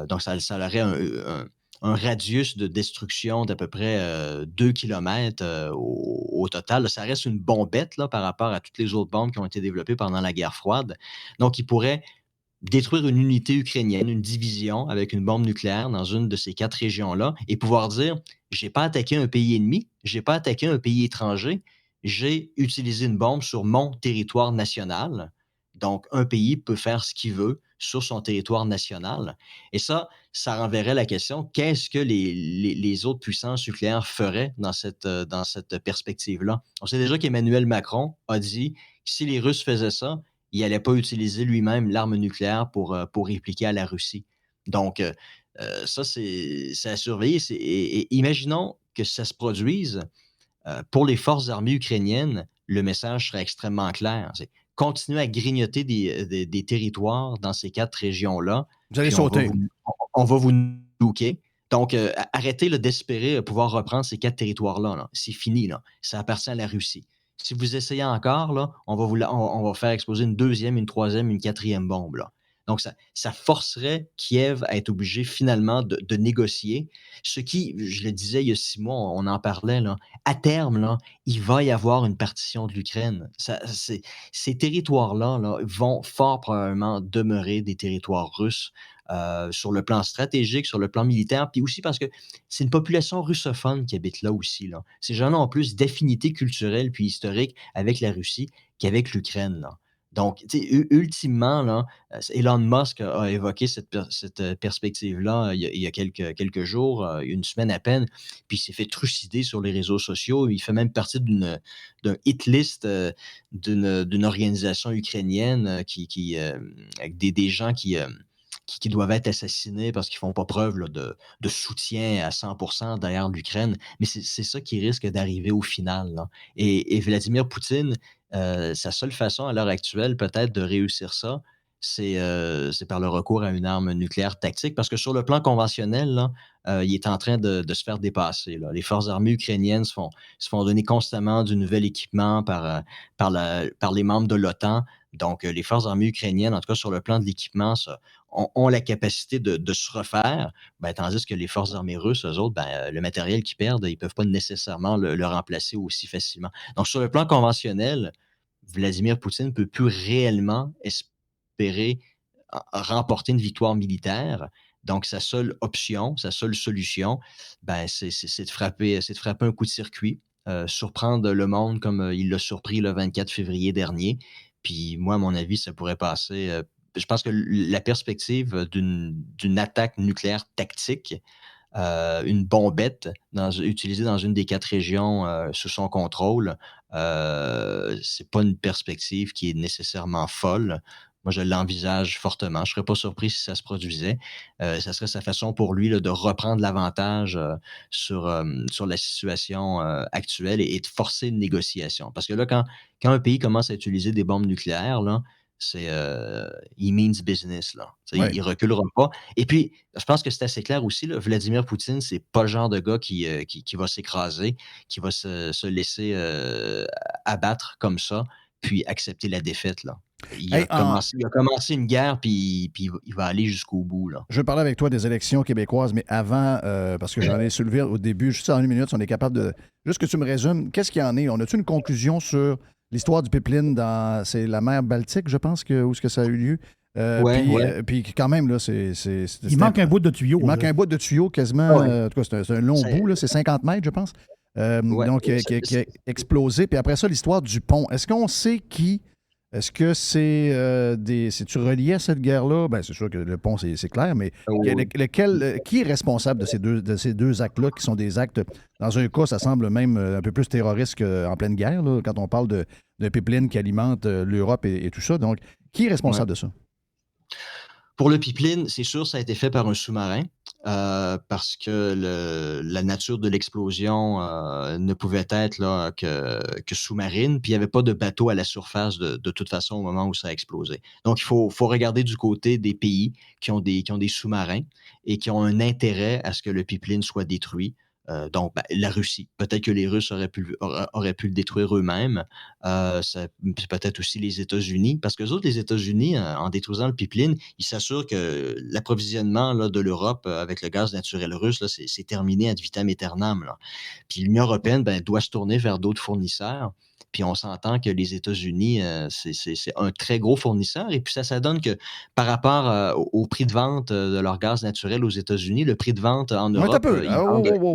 Donc, ça aurait un radius de destruction d'à peu près 2 kilomètres au total. Là, ça reste une bombette là, par rapport à toutes les autres bombes qui ont été développées pendant la guerre froide. Donc, il pourrait détruire une unité ukrainienne, une division avec une bombe nucléaire dans une de ces 4 régions-là et pouvoir dire « j'ai pas attaqué un pays ennemi, j'ai pas attaqué un pays étranger, j'ai utilisé une bombe sur mon territoire national, Donc, un pays peut faire ce qu'il veut sur son territoire national. Et ça renverrait la question, qu'est-ce que les autres puissances nucléaires feraient dans cette perspective-là? On sait déjà qu'Emmanuel Macron a dit que si les Russes faisaient ça, il n'allait pas utiliser lui-même l'arme nucléaire pour répliquer à la Russie. Donc, ça, c'est à surveiller. Et imaginons que ça se produise. Pour les forces armées ukrainiennes, le message serait extrêmement clair. C'est continuer à grignoter des territoires dans ces 4 régions-là. Vous allez puis sauter. On va vous nuker. Donc, arrêtez là, d'espérer pouvoir reprendre ces 4 territoires-là. Là. C'est fini. Là. Ça appartient à la Russie. Si vous essayez encore, là, on va faire exploser une 2e, une 3e, une 4e bombe. Là. Donc, ça forcerait Kiev à être obligé finalement de négocier. Ce qui, je le disais il y a 6 mois, on en parlait, là, à terme, là, il va y avoir une partition de l'Ukraine. Ces territoires-là là, vont fort probablement demeurer des territoires russes sur le plan stratégique, sur le plan militaire, puis aussi parce que c'est une population russophone qui habite là aussi. Là. Ces gens-là ont plus d'affinités culturelles puis historiques avec la Russie qu'avec l'Ukraine. Là. Donc, ultimement, là, Elon Musk a évoqué cette perspective-là il y a quelques jours, une semaine à peine, puis il s'est fait trucider sur les réseaux sociaux. Il fait même partie d'un hit list d'une organisation ukrainienne avec des gens qui doivent être assassinés parce qu'ils ne font pas preuve là, de soutien à 100% derrière l'Ukraine. Mais c'est ça qui risque d'arriver au final. Là. Et Vladimir Poutine, sa seule façon à l'heure actuelle peut-être de réussir ça, c'est par le recours à une arme nucléaire tactique, parce que sur le plan conventionnel, là, il est en train de se faire dépasser. Là. Les forces armées ukrainiennes se font donner constamment du nouvel équipement par les membres de l'OTAN. Donc, les forces armées ukrainiennes, en tout cas sur le plan de l'équipement, ont la capacité de se refaire, tandis que les forces armées russes, eux autres, le matériel qu'ils perdent, ils ne peuvent pas nécessairement le remplacer aussi facilement. Donc, sur le plan conventionnel, Vladimir Poutine ne peut plus réellement espérer remporter une victoire militaire. Donc, sa seule option, sa seule solution, c'est de frapper un coup de circuit, surprendre le monde comme il l'a surpris le 24 février dernier. Puis moi, à mon avis, ça pourrait passer. Je pense que la perspective d'une attaque nucléaire tactique, une bombette utilisée dans une des 4 régions sous son contrôle, c'est pas une perspective qui est nécessairement folle. Moi, je l'envisage fortement. Je ne serais pas surpris si ça se produisait. Ça serait sa façon pour lui là, de reprendre l'avantage sur la situation actuelle et de forcer une négociation. Parce que là, quand un pays commence à utiliser des bombes nucléaires, là, he means business. Là. Ouais. Il ne reculera pas. Et puis, je pense que c'est assez clair aussi, là, Vladimir Poutine, c'est pas le genre de gars qui va s'écraser, qui va se laisser abattre comme ça, puis accepter la défaite. Là. Il a commencé une guerre, puis il va aller jusqu'au bout. Là. Je veux parler avec toi des élections québécoises, mais avant, parce que j'en ai soulevé au début, juste en 1 minute, si on est capable de... Juste que tu me résumes, qu'est-ce qu'il y en est? On a-tu une conclusion sur l'histoire du pipeline c'est la mer Baltique, je pense, où est-ce que ça a eu lieu? Puis quand même, là, il manque un bout de tuyau. Il manque un bout de tuyau quasiment. En tout cas, c'est un long bout, là, c'est 50 mètres, je pense. Donc, qui a explosé. Puis après ça, l'histoire du pont. Est-ce qu'on sait qui? Est-ce que c'est-tu relié à cette guerre-là? Bien, c'est sûr que le pont, c'est clair, mais qui est responsable de ces deux actes-là, qui sont des actes, dans un cas, ça semble même un peu plus terroriste qu'en pleine guerre, là, quand on parle d'un pipeline qui alimente l'Europe et tout ça. Donc, qui est responsable de ça? Pour le pipeline, c'est sûr, ça a été fait par un sous-marin parce que la nature de l'explosion ne pouvait être là, que sous-marine, puis il n'y avait pas de bateau à la surface de toute façon au moment où ça a explosé. Donc, il faut regarder du côté des pays qui ont des sous-marins et qui ont un intérêt à ce que le pipeline soit détruit. Donc, la Russie. Peut-être que les Russes auraient pu le détruire eux-mêmes. Peut-être aussi les États-Unis. Parce que les États-Unis, en détruisant le pipeline, ils s'assurent que l'approvisionnement là, de l'Europe avec le gaz naturel russe, là, c'est terminé ad vitam aeternam. Là. Puis l'Union européenne doit se tourner vers d'autres fournisseurs. Puis on s'entend que les États-Unis, c'est un très gros fournisseur. Et puis ça donne que par rapport au prix de vente de leur gaz naturel aux États-Unis, le prix de vente en Europe,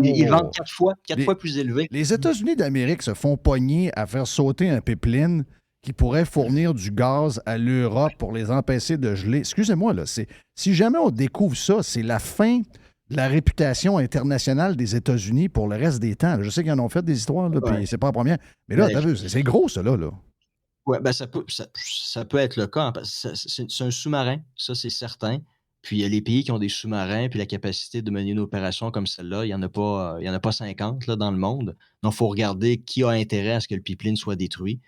ils vendent 4 fois plus élevé. Les États-Unis d'Amérique se font pogner à faire sauter un pipeline qui pourrait fournir du gaz à l'Europe pour les empêcher de geler. Excusez-moi, là, si jamais on découvre ça, c'est la fin de la réputation internationale des États-Unis pour le reste des temps. Là. Je sais qu'ils en ont fait des histoires, là, puis c'est pas la première. Mais là, t'as vu, c'est gros, ça, là. Oui, ben ça peut être le cas. C'est un sous-marin, ça, c'est certain. Puis il y a les pays qui ont des sous-marins, puis la capacité de mener une opération comme celle-là, il n'y en a pas 50 là, dans le monde. Donc, il faut regarder qui a intérêt à ce que le pipeline soit détruit.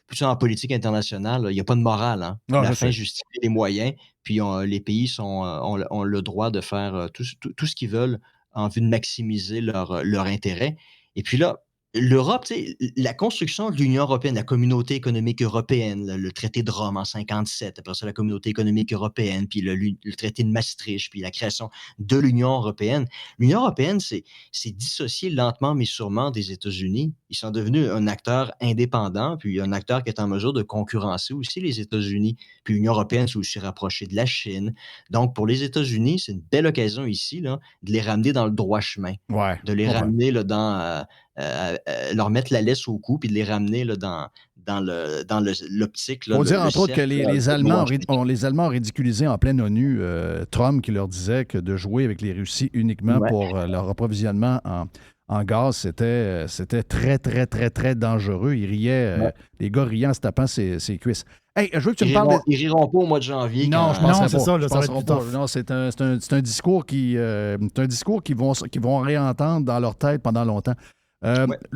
Puis ça, en politique internationale, il n'y a pas de morale. Hein. Non, la je fin sais. justifie les moyens, puis les pays ont le droit de faire tout ce qu'ils veulent en vue de maximiser leur intérêt. Et puis là, l'Europe, tu sais, la construction de l'Union européenne, la communauté économique européenne, le traité de Rome en 57, après ça, la communauté économique européenne, puis le traité de Maastricht, puis la création de l'Union européenne. L'Union européenne s'est dissociée lentement mais sûrement des États-Unis. Ils sont devenus un acteur indépendant, puis un acteur qui est en mesure de concurrencer aussi les États-Unis. Puis l'Union européenne s'est aussi rapprochée de la Chine. Donc, pour les États-Unis, c'est une belle occasion ici là, de les ramener dans le droit chemin, Ouais. de les ramener là, dans... leur mettre la laisse au cou puis de les ramener là, dans l'optique. Il faut dire, entre autres, que les Allemands ont ridiculisé en pleine ONU Trump qui leur disait que de jouer avec les Russies uniquement pour leur approvisionnement en gaz, c'était très, très, très, très dangereux. Ils riaient, les gars riaient en se tapant ses cuisses. Hey, je veux que tu me parles... Ils riront pas au mois de janvier. Non, je pense c'est pas. ça, là, Je ça va penserai être pas. plus tough. Non, c'est un discours qu'ils vont réentendre dans leur tête pendant longtemps.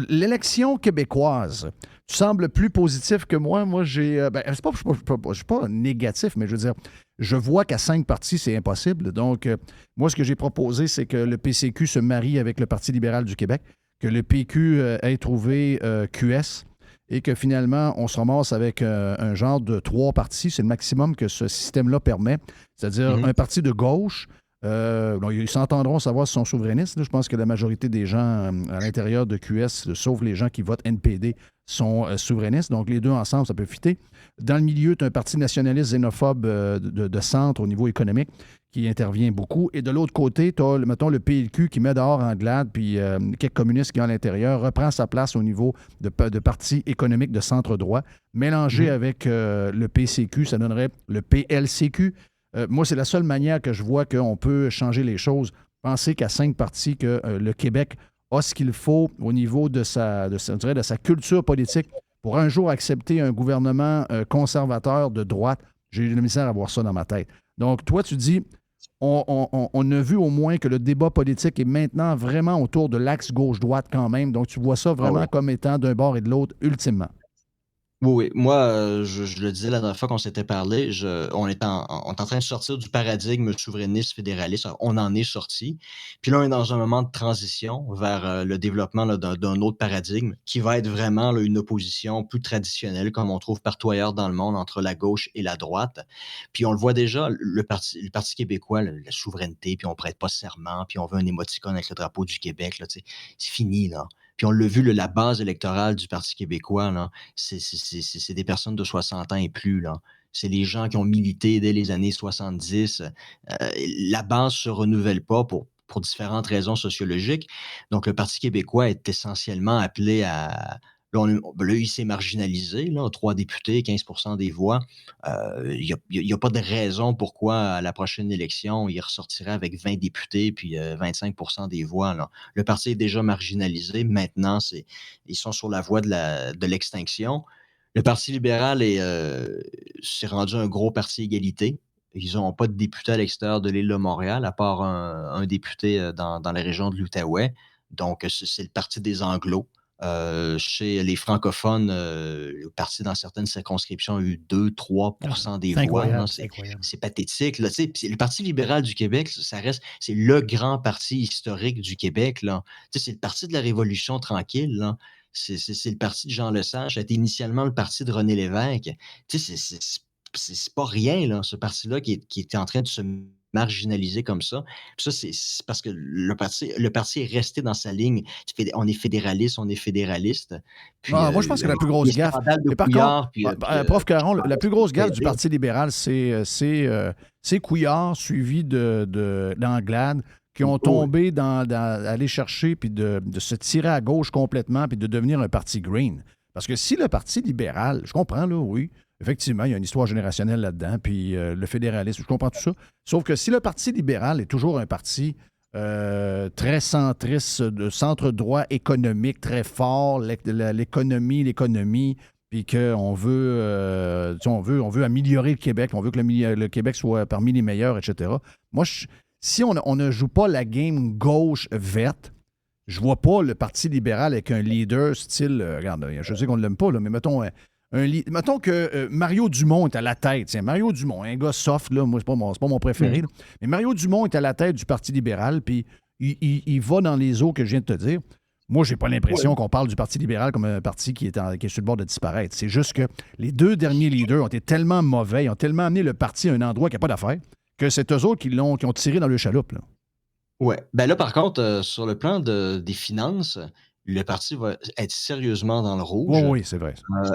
L'élection québécoise, tu sembles plus positif que moi. Moi, je ne suis pas négatif, mais je veux dire, je vois qu'à 5 partis, c'est impossible. Donc, moi, ce que j'ai proposé, c'est que le PCQ se marie avec le Parti libéral du Québec, que le PQ ait trouvé QS et que finalement, on se ramasse avec un genre de 3 partis. C'est le maximum que ce système-là permet. C'est-à-dire un parti de gauche. Ils s'entendront savoir s'ils sont souverainistes. Là. Je pense que la majorité des gens à l'intérieur de QS, sauf les gens qui votent NPD, sont souverainistes. Donc, les deux ensemble, ça peut fitter. Dans le milieu, tu as un parti nationaliste xénophobe de centre au niveau économique qui intervient beaucoup. Et de l'autre côté, tu as, mettons, le PLQ qui met dehors Anglade, puis quelques communistes qui ont à l'intérieur, reprend sa place au niveau de parti économique de centre-droit. Mélangé avec le PCQ, ça donnerait le PLCQ. Moi, c'est la seule manière que je vois qu'on peut changer les choses. Penser qu'à 5 partis, que le Québec a ce qu'il faut au niveau de sa culture politique pour un jour accepter un gouvernement conservateur de droite. J'ai eu de la misère à voir ça dans ma tête. Donc, toi, tu dis, on a vu au moins que le débat politique est maintenant vraiment autour de l'axe gauche-droite quand même. Donc, tu vois ça vraiment comme étant d'un bord et de l'autre, ultimement. Oui. Moi, je le disais la dernière fois qu'on s'était parlé, on est en train de sortir du paradigme souverainiste fédéraliste. On en est sorti. Puis là, on est dans un moment de transition vers le développement là, d'un autre paradigme qui va être vraiment là, une opposition plus traditionnelle, comme on trouve partout ailleurs dans le monde, entre la gauche et la droite. Puis on le voit déjà, le Parti québécois, la souveraineté, puis on prête pas serment, puis on veut un émoticône avec le drapeau du Québec. Là, c'est fini, là. Puis on l'a vu, la base électorale du Parti québécois, là, c'est des personnes de 60 ans et plus. Là. C'est les gens qui ont milité dès les années 70. La base ne se renouvelle pas pour différentes raisons sociologiques. Donc, le Parti québécois est essentiellement appelé à... Là, il s'est marginalisé, là, 3 députés, 15% des voix. Il n'y a pas de raison pourquoi, à la prochaine élection, il ressortirait avec 20 députés puis 25% des voix. Là. Le parti est déjà marginalisé. Maintenant, ils sont sur la voie de l'extinction. Le Parti libéral s'est rendu un gros parti égalité. Ils n'ont pas de députés à l'extérieur de l'île de Montréal, à part un député dans la région de l'Outaouais. Donc, c'est le parti des Anglos. Chez les francophones, le parti dans certaines circonscriptions a eu 2-3% des voix. C'est pathétique. Là. Le Parti libéral du Québec, c'est le grand parti historique du Québec. Là. C'est le parti de la Révolution tranquille. Là. C'est le parti de Jean Lesage. Ça a été initialement le parti de René Lévesque. C'est pas rien, là, ce parti-là qui est en train de se marginalisé comme ça. Puis ça, c'est parce que le parti est resté dans sa ligne. On est fédéraliste. Puis, moi, je pense que la plus grosse gaffe... Par contre, Prof. Caron, la plus grosse gaffe du Parti libéral, c'est Couillard, suivi d'Anglade, qui ont tombé dans aller chercher puis de se tirer à gauche complètement puis de devenir un parti green. Parce que si le Parti libéral, je comprends, là, oui, effectivement, il y a une histoire générationnelle là-dedans, puis le fédéralisme, je comprends tout ça. Sauf que si le Parti libéral est toujours un parti très centriste, de centre-droit économique très fort, l'économie, puis qu'on veut, on veut améliorer le Québec, on veut que le Québec soit parmi les meilleurs, etc. Moi, si on ne joue pas la game gauche-verte, je vois pas le Parti libéral avec un leader style, regarde, je sais qu'on ne l'aime pas, là, mais mettons que Mario Dumont est à la tête. Tiens, Mario Dumont, un gars soft, là, moi, c'est pas mon préféré. Là. Mais Mario Dumont est à la tête du Parti libéral, puis il va dans les eaux que je viens de te dire. Moi, j'ai pas l'impression qu'on parle du Parti libéral comme un parti qui est sur le bord de disparaître. C'est juste que les deux derniers leaders ont été tellement mauvais, ils ont tellement amené le parti à un endroit qui n'a pas d'affaires, que c'est eux autres qui ont tiré dans le chaloupe. Là. Ouais. Ben là, par contre, sur le plan des finances, le parti va être sérieusement dans le rouge. Oui, c'est vrai.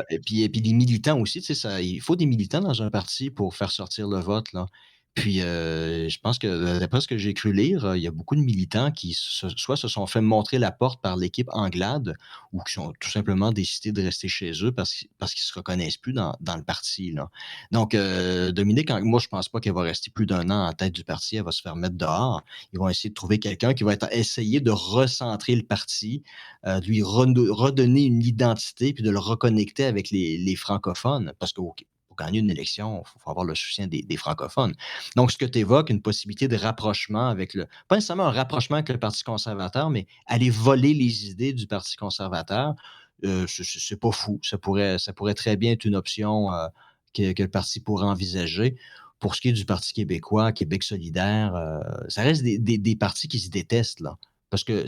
Et puis les militants aussi, tu sais, il faut des militants dans un parti pour faire sortir le vote, là. Puis je pense que, d'après ce que j'ai cru lire, il y a beaucoup de militants qui soit se sont fait montrer la porte par l'équipe Anglade ou qui ont tout simplement décidé de rester chez eux parce qu'ils se reconnaissent plus dans le parti, là. Donc, Dominique, moi, je pense pas qu'elle va rester plus d'1 an en tête du parti. Elle va se faire mettre dehors. Ils vont essayer de trouver quelqu'un qui va essayer de recentrer le parti, de lui redonner une identité puis de le reconnecter avec les francophones. Parce que pour gagner une élection, il faut avoir le soutien des francophones. Donc, ce que tu évoques, une possibilité de rapprochement pas nécessairement un rapprochement avec le Parti conservateur, mais aller voler les idées du Parti conservateur, c'est pas fou. Ça pourrait très bien être une option que le parti pourrait envisager. Pour ce qui est du Parti québécois, Québec solidaire, ça reste des partis qui se détestent, là. Parce que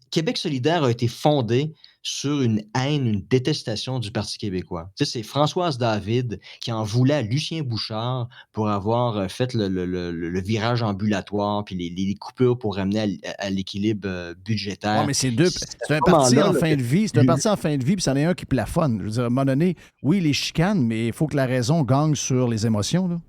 Québec solidaire a été fondé sur une haine, une détestation du Parti québécois. Tu sais, c'est Françoise David qui en voulait à Lucien Bouchard pour avoir fait le virage ambulatoire puis les coupures pour ramener à l'équilibre budgétaire. Oui, mais c'est un parti en fin de vie. C'est un parti en fin de vie, puis c'en est un qui plafonne. Je veux dire, à un moment donné, oui, les chicanes, mais il faut que la raison gagne sur les émotions, là.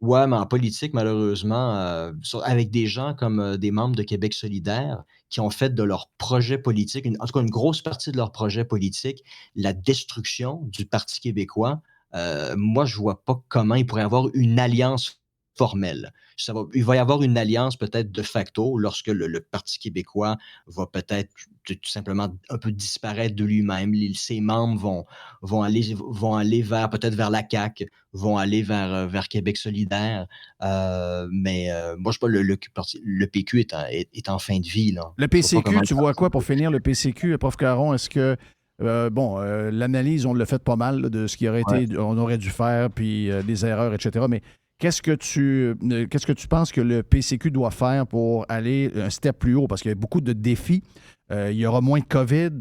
Ouais, mais en politique, malheureusement, avec des gens comme des membres de Québec solidaire qui ont fait de leur projet politique, en tout cas une grosse partie de leur projet politique, la destruction du Parti québécois, moi, je vois pas comment il pourrait y avoir une alliance formelle. Il va y avoir une alliance peut-être de facto lorsque le Parti québécois va peut-être tout simplement un peu disparaître de lui-même. Ses membres vont aller peut-être vers la CAQ, vont aller vers Québec solidaire. Mais moi, je sais pas, le PQ est en fin de vie, là. Le PCQ, tu vois quoi pour finir? Le PCQ, Prof. Caron, est-ce que l'analyse, on l'a fait pas mal là, de ce qui aurait été, on aurait dû faire, puis des erreurs, etc. Mais qu'est-ce que tu penses que le PCQ doit faire pour aller un step plus haut? Parce qu'il y a beaucoup de défis. Il y aura moins de COVID.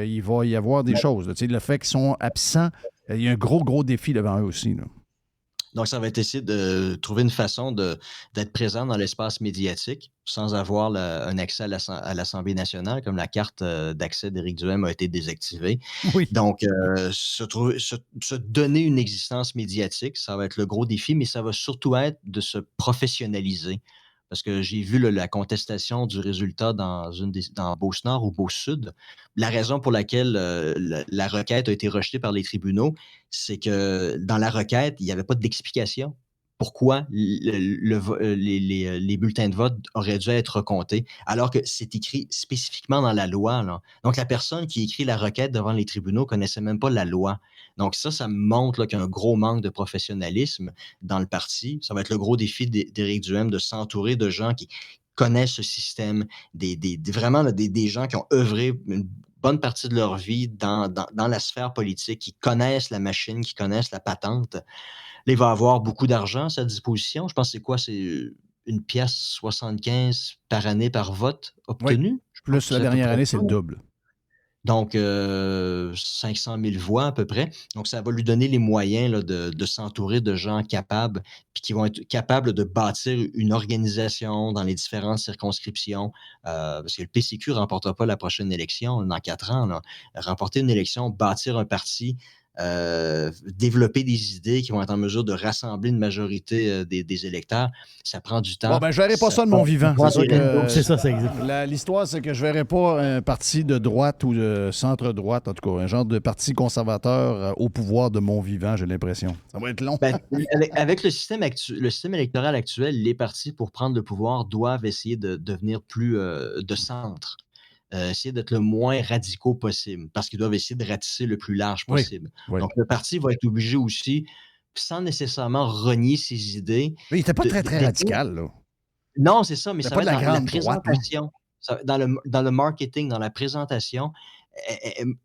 Il va y avoir des choses. Tu sais, le fait qu'ils sont absents, il y a un gros défi devant eux aussi, là. Donc, ça va être essayer de trouver une façon d'être présent dans l'espace médiatique sans avoir un accès à l'Assemblée nationale, comme la carte d'accès d'Éric Duhaime a été désactivée. Oui. Donc, se donner une existence médiatique, ça va être le gros défi, mais ça va surtout être de se professionnaliser. Parce que j'ai vu la contestation du résultat dans Beauce-Nord ou Beauce-Sud. La raison pour laquelle la requête a été rejetée par les tribunaux, c'est que dans la requête, il n'y avait pas d'explication pourquoi les bulletins de vote auraient dû être recomptés, alors que c'est écrit spécifiquement dans la loi, là. Donc, la personne qui écrit la requête devant les tribunaux ne connaissait même pas la loi. Donc, ça me montre là, qu'il y a un gros manque de professionnalisme dans le parti. Ça va être le gros défi d'Éric Duhaime de s'entourer de gens qui connaissent ce système, vraiment là, des gens qui ont œuvré une bonne partie de leur vie dans la sphère politique, qui connaissent la machine, qui connaissent la patente. Là, il va avoir beaucoup d'argent à sa disposition. Je pense que c'est quoi? C'est 1,75 par année par vote obtenu. Oui. Plus la dernière année, c'est le double. Donc, 500 000 voix à peu près. Donc, ça va lui donner les moyens là, de s'entourer de gens capables, puis qui vont être capables de bâtir une organisation dans les différentes circonscriptions. Parce que le PCQ ne remportera pas la prochaine élection dans 4 ans. Là. Remporter une élection, bâtir un parti, développer des idées qui vont être en mesure de rassembler une majorité des électeurs. Ça prend du temps. Bon, ben, je verrai pas ça de mon vivant. C'est ça, c'est exact. L'histoire, c'est que je verrai pas un parti de droite ou de centre-droite, en tout cas, un genre de parti conservateur au pouvoir de mon vivant, j'ai l'impression. Ça va être long. Ben, avec le système électoral actuel, les partis, pour prendre le pouvoir, doivent essayer de devenir plus de centre. Essayer d'être le moins radicaux possible, parce qu'ils doivent essayer de ratisser le plus large possible. Oui. Donc, le parti va être obligé aussi, sans nécessairement renier ses idées. Mais il n'était pas très radical, là. Non, c'est ça, mais ça va être dans la droite, présentation, dans le marketing, dans la présentation,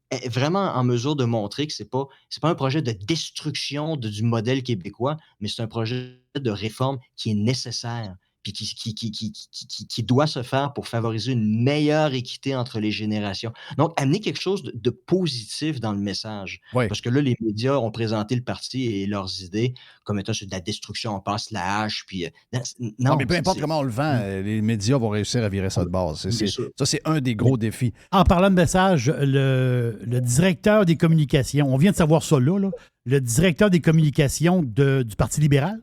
est vraiment en mesure de montrer que c'est pas un projet de destruction du modèle québécois, mais c'est un projet de réforme qui est nécessaire, puis qui doit se faire pour favoriser une meilleure équité entre les générations. Donc, amener quelque chose de positif dans le message. Oui. Parce que là, les médias ont présenté le parti et leurs idées comme étant sur de la destruction, on passe la hache, puis... Non, mais peu importe comment on le vend, les médias vont réussir à virer ça de base. Ça, c'est un des gros défis. En parlant de message, le directeur des communications, on vient de savoir ça là, le directeur des communications du Parti libéral,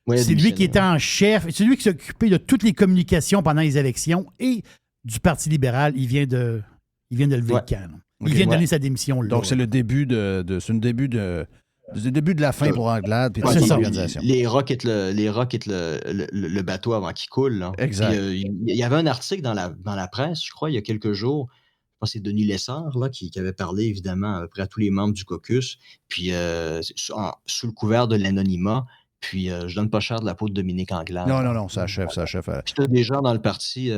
Ouais, c'est lui qui était en chef, c'est lui qui s'est occupé de toutes les communications pendant les élections et du Parti libéral, il vient de lever le camp. Là. Il vient de donner sa démission là. Donc, c'est le début de la fin pour Anglade puis c'est toute ça. l'organisation. Les Rocs quittent le bateau avant qu'il coule. Là. Exact. Puis, il y avait un article dans la presse, je crois, il y a quelques jours. Je pense que c'est Denis Lessard là, qui avait parlé, évidemment, à peu près à tous les membres du caucus. Puis, sous le couvert de l'anonymat. Puis, je donne pas cher de la peau de Dominique Anglade. Non, ça achève. Puis, t'as des gens dans le parti,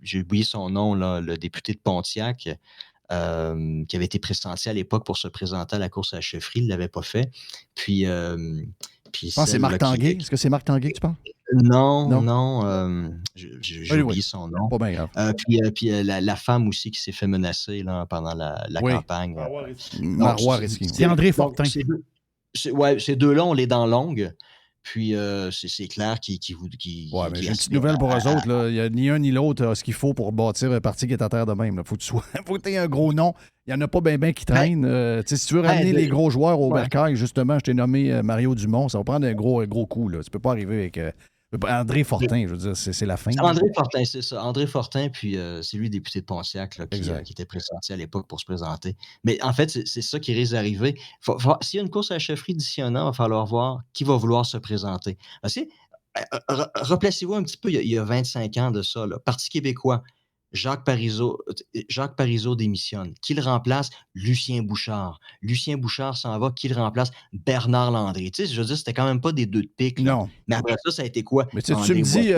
j'ai oublié son nom, là, le député de Pontiac, qui avait été pressenti à l'époque pour se présenter à la course à la chefferie, il ne l'avait pas fait. Puis, je pense que c'est Marc Tanguay. Est-ce que c'est Marc Tanguay que tu parles? Non. J'ai oublié son nom. Pas bien grave. Puis la femme aussi qui s'est fait menacer là, pendant la campagne. Marois Risky. C'est André Fortin. Ces deux-là, on les dents longues. Puis, c'est clair qu'ils Ouais, mais j'ai une petite nouvelle pour eux autres. Là. Il n'y a ni un ni l'autre ce qu'il faut pour bâtir un parti qui est à terre de même. Il faut que tu aies un gros nom. Il n'y en a pas bien qui traînent. Si tu veux ramener les gros joueurs au bercail, justement, je t'ai nommé Mario Dumont. Ça va prendre un gros coup. Là. Tu ne peux pas arriver avec... André Fortin, je veux dire, c'est la fin. André Fortin, c'est ça. André Fortin, puis c'est lui, député de Pontiac, là, qui était pressenti à l'époque pour se présenter. Mais en fait, c'est ça qui risque d'arriver. S'il y a une course à la chefferie d'ici un an, il va falloir voir qui va vouloir se présenter. Parce que, replacez-vous un petit peu, il y a 25 ans de ça. Là. Parti québécois, Jacques Parizeau démissionne. Qui le remplace? Lucien Bouchard. Lucien Bouchard s'en va. Qui le remplace? Bernard Landry. Tu sais, je veux dire, c'était quand même pas des deux de pique. Là. Non. Mais après ça a été quoi? Mais tu me dis,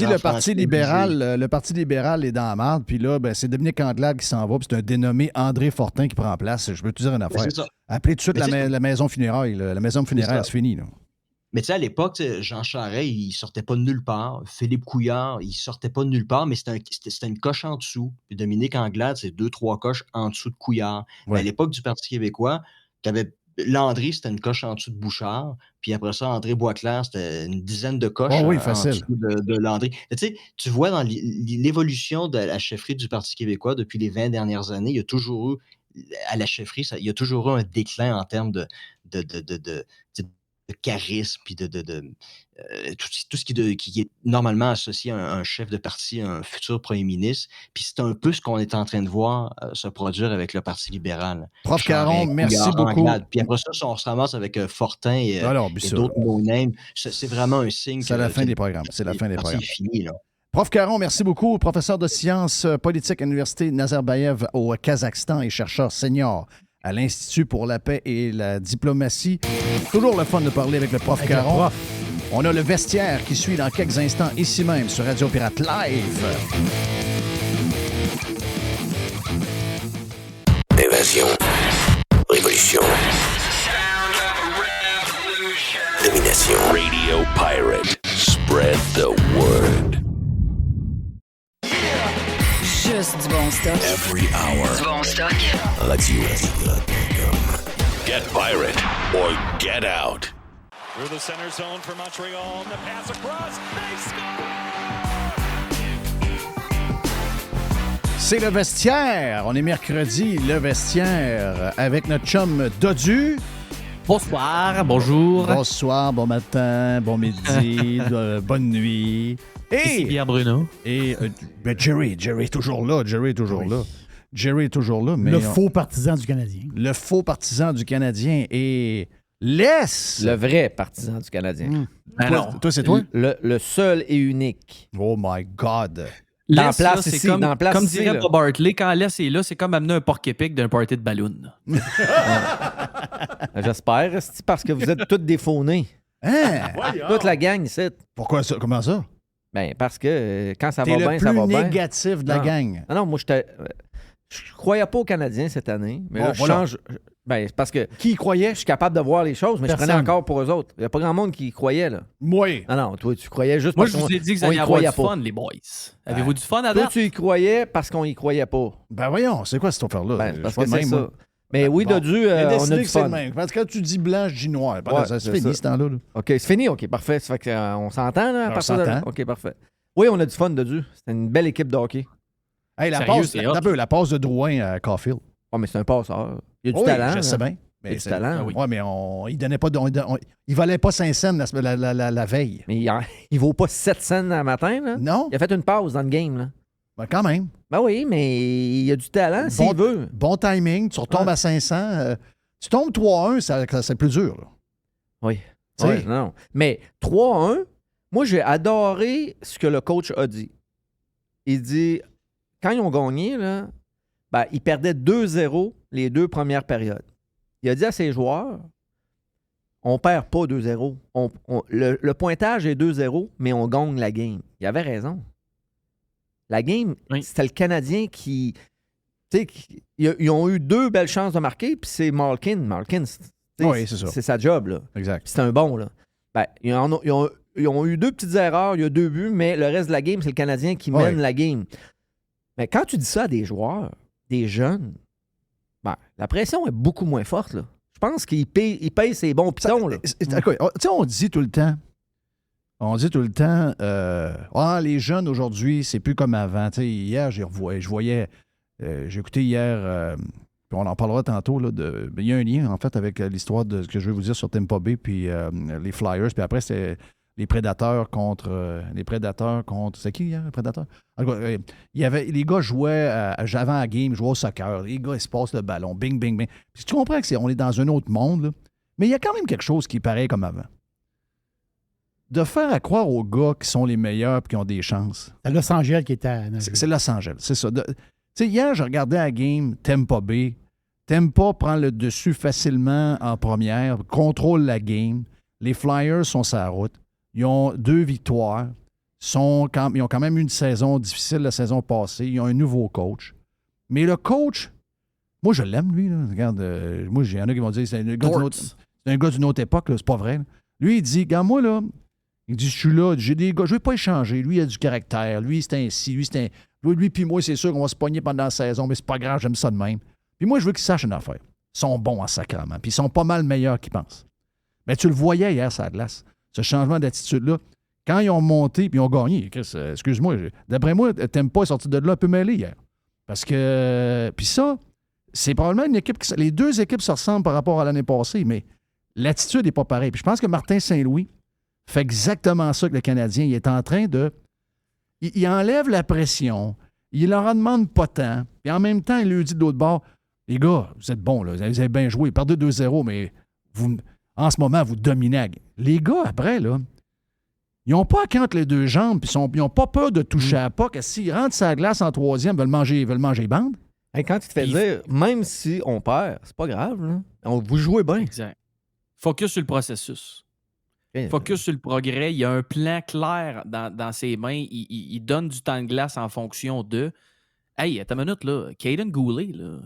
le Parti libéral, le Parti libéral est dans la merde, puis là, c'est Dominique Anglade qui s'en va, puis c'est un dénommé André Fortin qui prend place. Je peux te dire une affaire. Appelez tout de suite la maison funéraire. La maison funéraire, c'est fini. Là. Mais tu sais, à l'époque, Jean Charest, il sortait pas de nulle part. Philippe Couillard, il sortait pas de nulle part, mais c'était une coche en dessous. Puis Dominique Anglade, c'est 2-3 coches en dessous de Couillard. Ouais. À l'époque du Parti québécois, tu avais Landry, c'était une coche en dessous de Bouchard. Puis après ça, André Boisclair, c'était une dizaine de coches en dessous de Landry. Tu sais, tu vois dans l'évolution de la chefferie du Parti québécois depuis les 20 dernières années, il y a toujours eu, à la chefferie, il y a toujours eu un déclin en termes de charisme, puis tout ce qui est normalement associé à un chef de parti, un futur premier ministre. Puis c'est un peu ce qu'on est en train de voir se produire avec le Parti libéral. Prof Caron, merci beaucoup. Puis après ça, on se ramasse avec Fortin et d'autres no-names. C'est vraiment un signe. C'est la fin des programmes. C'est la fin des programmes. C'est fini, là. Prof Caron, merci beaucoup. Professeur de sciences politiques à l'Université Nazarbayev au Kazakhstan et chercheur senior à l'Institut pour la paix et la diplomatie. Toujours le fun de parler avec le prof Caron. On a le vestiaire qui suit dans quelques instants ici même sur Radio Pirate Live. Évasion. Révolution. Domination. Radio Pirate. Spread the word. Juste du bon stock. Every hour. Du bon stock. RadioPirate.com. Get pirate or get out. Through the center zone for Montreal. The pass across. They score! C'est le vestiaire. On est mercredi, le vestiaire, avec notre chum Dodu. Bonsoir, bonjour. Bonsoir, bon matin, bon midi, bonne nuit. Ici Pierre Bruno. Et Jerry est toujours là. Jerry est toujours là. Mais faux partisan du Canadien. Le faux partisan du Canadien et laisse. Le vrai partisan du Canadien. Toi, c'est toi? Le seul et unique. Oh my God. Dans place ici, dans place comme ici, dirait là. Bob Hartley, quand l'Est est là, c'est comme amener un porc-épic d'un party de ballon. J'espère, c'est parce que vous êtes tous des faux-nés. Hein? Toute la gang ici. Pourquoi ça? Comment ça? Ben, parce que quand ça T'es va le bien, ça va plus bien. négatif de la Non. gang. Non, moi, je croyais pas aux Canadiens cette année. Mais Bon, là, je voilà. change. Ben, c'est parce que Qui y croyait? je suis capable de voir les choses, mais je Personne. prenais encore pour eux autres. Il n'y a pas grand monde qui y croyait, là. Moi. Non, toi, tu croyais juste Moi, parce je vous qu'on ai dit que vous on y alliez avoir croyait du pas. fun, les boys. Avez-vous du fun à Toi, date? tu y croyais parce qu'on y croyait pas. Ben voyons, c'est quoi cette affaire-là? Ben, Je parce suis que pas c'est de ça. même, moi. Mais oui, Bon. Dodu, J'ai on a décidé du que c'est fun. le même. Parce que quand tu dis blanc, je dis noir. Ouais, C'est c'est fini ça. ce temps-là. Là. OK, c'est fini? OK, parfait. Ça fait qu'on s'entend, là? à On partir de- s'entend. OK, parfait. Oui, on a du fun, Dodu. C'était une belle équipe de hockey. Hey, la Sérieux, passe, c'est attends hot. un peu, la passe de Drouin à Caulfield. Oh, mais c'est un passeur. Il y a du Oui, talent. je là. sais bien. Il y a Mais du c'est- talent. Ah oui. Ouais, mais il donnait pas il valait pas 5 cents la veille. Mais il vaut pas 7 cents le matin, là. Non? Il a fait une pause dans le game, là. Ben, quand même. Ben oui, mais il y a du talent s'il veut. Bon timing, tu retombes Ouais. à 500. Tu tombes 3-1, c'est plus dur. Là. Oui. Tu sais. Ouais, non. Mais 3-1, moi, j'ai adoré ce que le coach a dit. Il dit, quand ils ont gagné, là, ben, ils perdaient 2-0 les 2 premières périodes. Il a dit à ses joueurs, on perd pas 2-0. Le pointage est 2-0, mais on gagne la game. Il avait raison. La game, Oui. c'était le Canadien qui... Tu sais, ils ont eu 2 belles chances de marquer, puis c'est Malkin. Malkin, Oui, c'est ça. c'est sa job, là. Exact. Puis c'est un bon, là. Ben, ils ont eu 2 petites erreurs, il y a 2 buts, mais le reste de la game, c'est le Canadien qui Ouais. mène la game. Mais quand tu dis ça à des joueurs, des jeunes, ben, la pression est beaucoup moins forte, là. Je pense qu'ils payent ses bons pitons, là. Tu sais, on dit tout le temps. Les jeunes aujourd'hui, c'est plus comme avant. Tu sais, hier, j'ai écouté hier, puis on en parlera tantôt, là, il y a un lien, en fait, avec l'histoire de ce que je vais vous dire sur Tampa Bay, puis les Flyers, puis après, c'était les Prédateurs contre... C'est qui hier, les Prédateurs? En tout cas, les gars jouaient, avant la game, ils jouaient au soccer. Les gars, ils se passent le ballon, bing, bing, bing. Puis tu comprends qu'on est dans un autre monde, là, mais il y a quand même quelque chose qui est pareil comme avant. De faire à croire aux gars qui sont les meilleurs et qui ont des chances. C'est Los Angeles qui était à Nashville. C'est Los Angeles, c'est ça. Tu sais, hier, je regardais la game Tampa Bay. Tampa prend le dessus facilement en première, contrôle la game. Les Flyers sont sur la route. Ils ont 2 victoires. Ils ont quand même eu une saison difficile la saison passée. Ils ont un nouveau coach. Mais le coach, moi, je l'aime, lui. Là. Regarde, moi, il y en a qui vont dire c'est un gars d'une autre époque. Là. C'est pas vrai. Là. Lui, il dit, regarde, moi, là, il dit, je suis là, j'ai des gars, je vais pas échanger. Lui, il a du caractère. Lui, c'est ainsi. Lui puis moi, c'est sûr qu'on va se pogner pendant la saison, mais c'est pas grave, j'aime ça de même. Puis moi, je veux qu'ils sachent une affaire. Ils sont bons en sacrament. Puis ils sont pas mal meilleurs qu'ils pensent. Mais tu le voyais hier, sur la glace. Ce changement d'attitude-là. Quand ils ont monté puis ils ont gagné, Chris, excuse-moi, d'après moi, Tampa est sorti de là un peu mêlé hier. Parce que. Puis ça, c'est probablement une équipe qui. Les 2 équipes se ressemblent par rapport à l'année passée, mais l'attitude n'est pas pareille. Puis je pense que Martin Saint-Louis fait exactement ça que le Canadien. Il est en train de. Il enlève la pression. Il leur en demande pas tant. Puis en même temps, il lui dit de l'autre bord, les gars, vous êtes bons, là, vous avez bien joué. Perdez 2-0, mais en ce moment, vous dominez. Les gars, après, là, ils n'ont pas à quand les 2 jambes, puis ils n'ont pas peur de toucher à la puck. S'ils rentrent sa glace en 3e, ils veulent manger bande. Hey, quand tu te fais dire, même si on perd, c'est pas grave, là. Vous jouez bien. Exact. Focus sur le processus. Focus sur le progrès. Il y a un plan clair dans ses mains. Il donne du temps de glace en fonction de... Hey, attends une minute, là. Caden Goulet, là,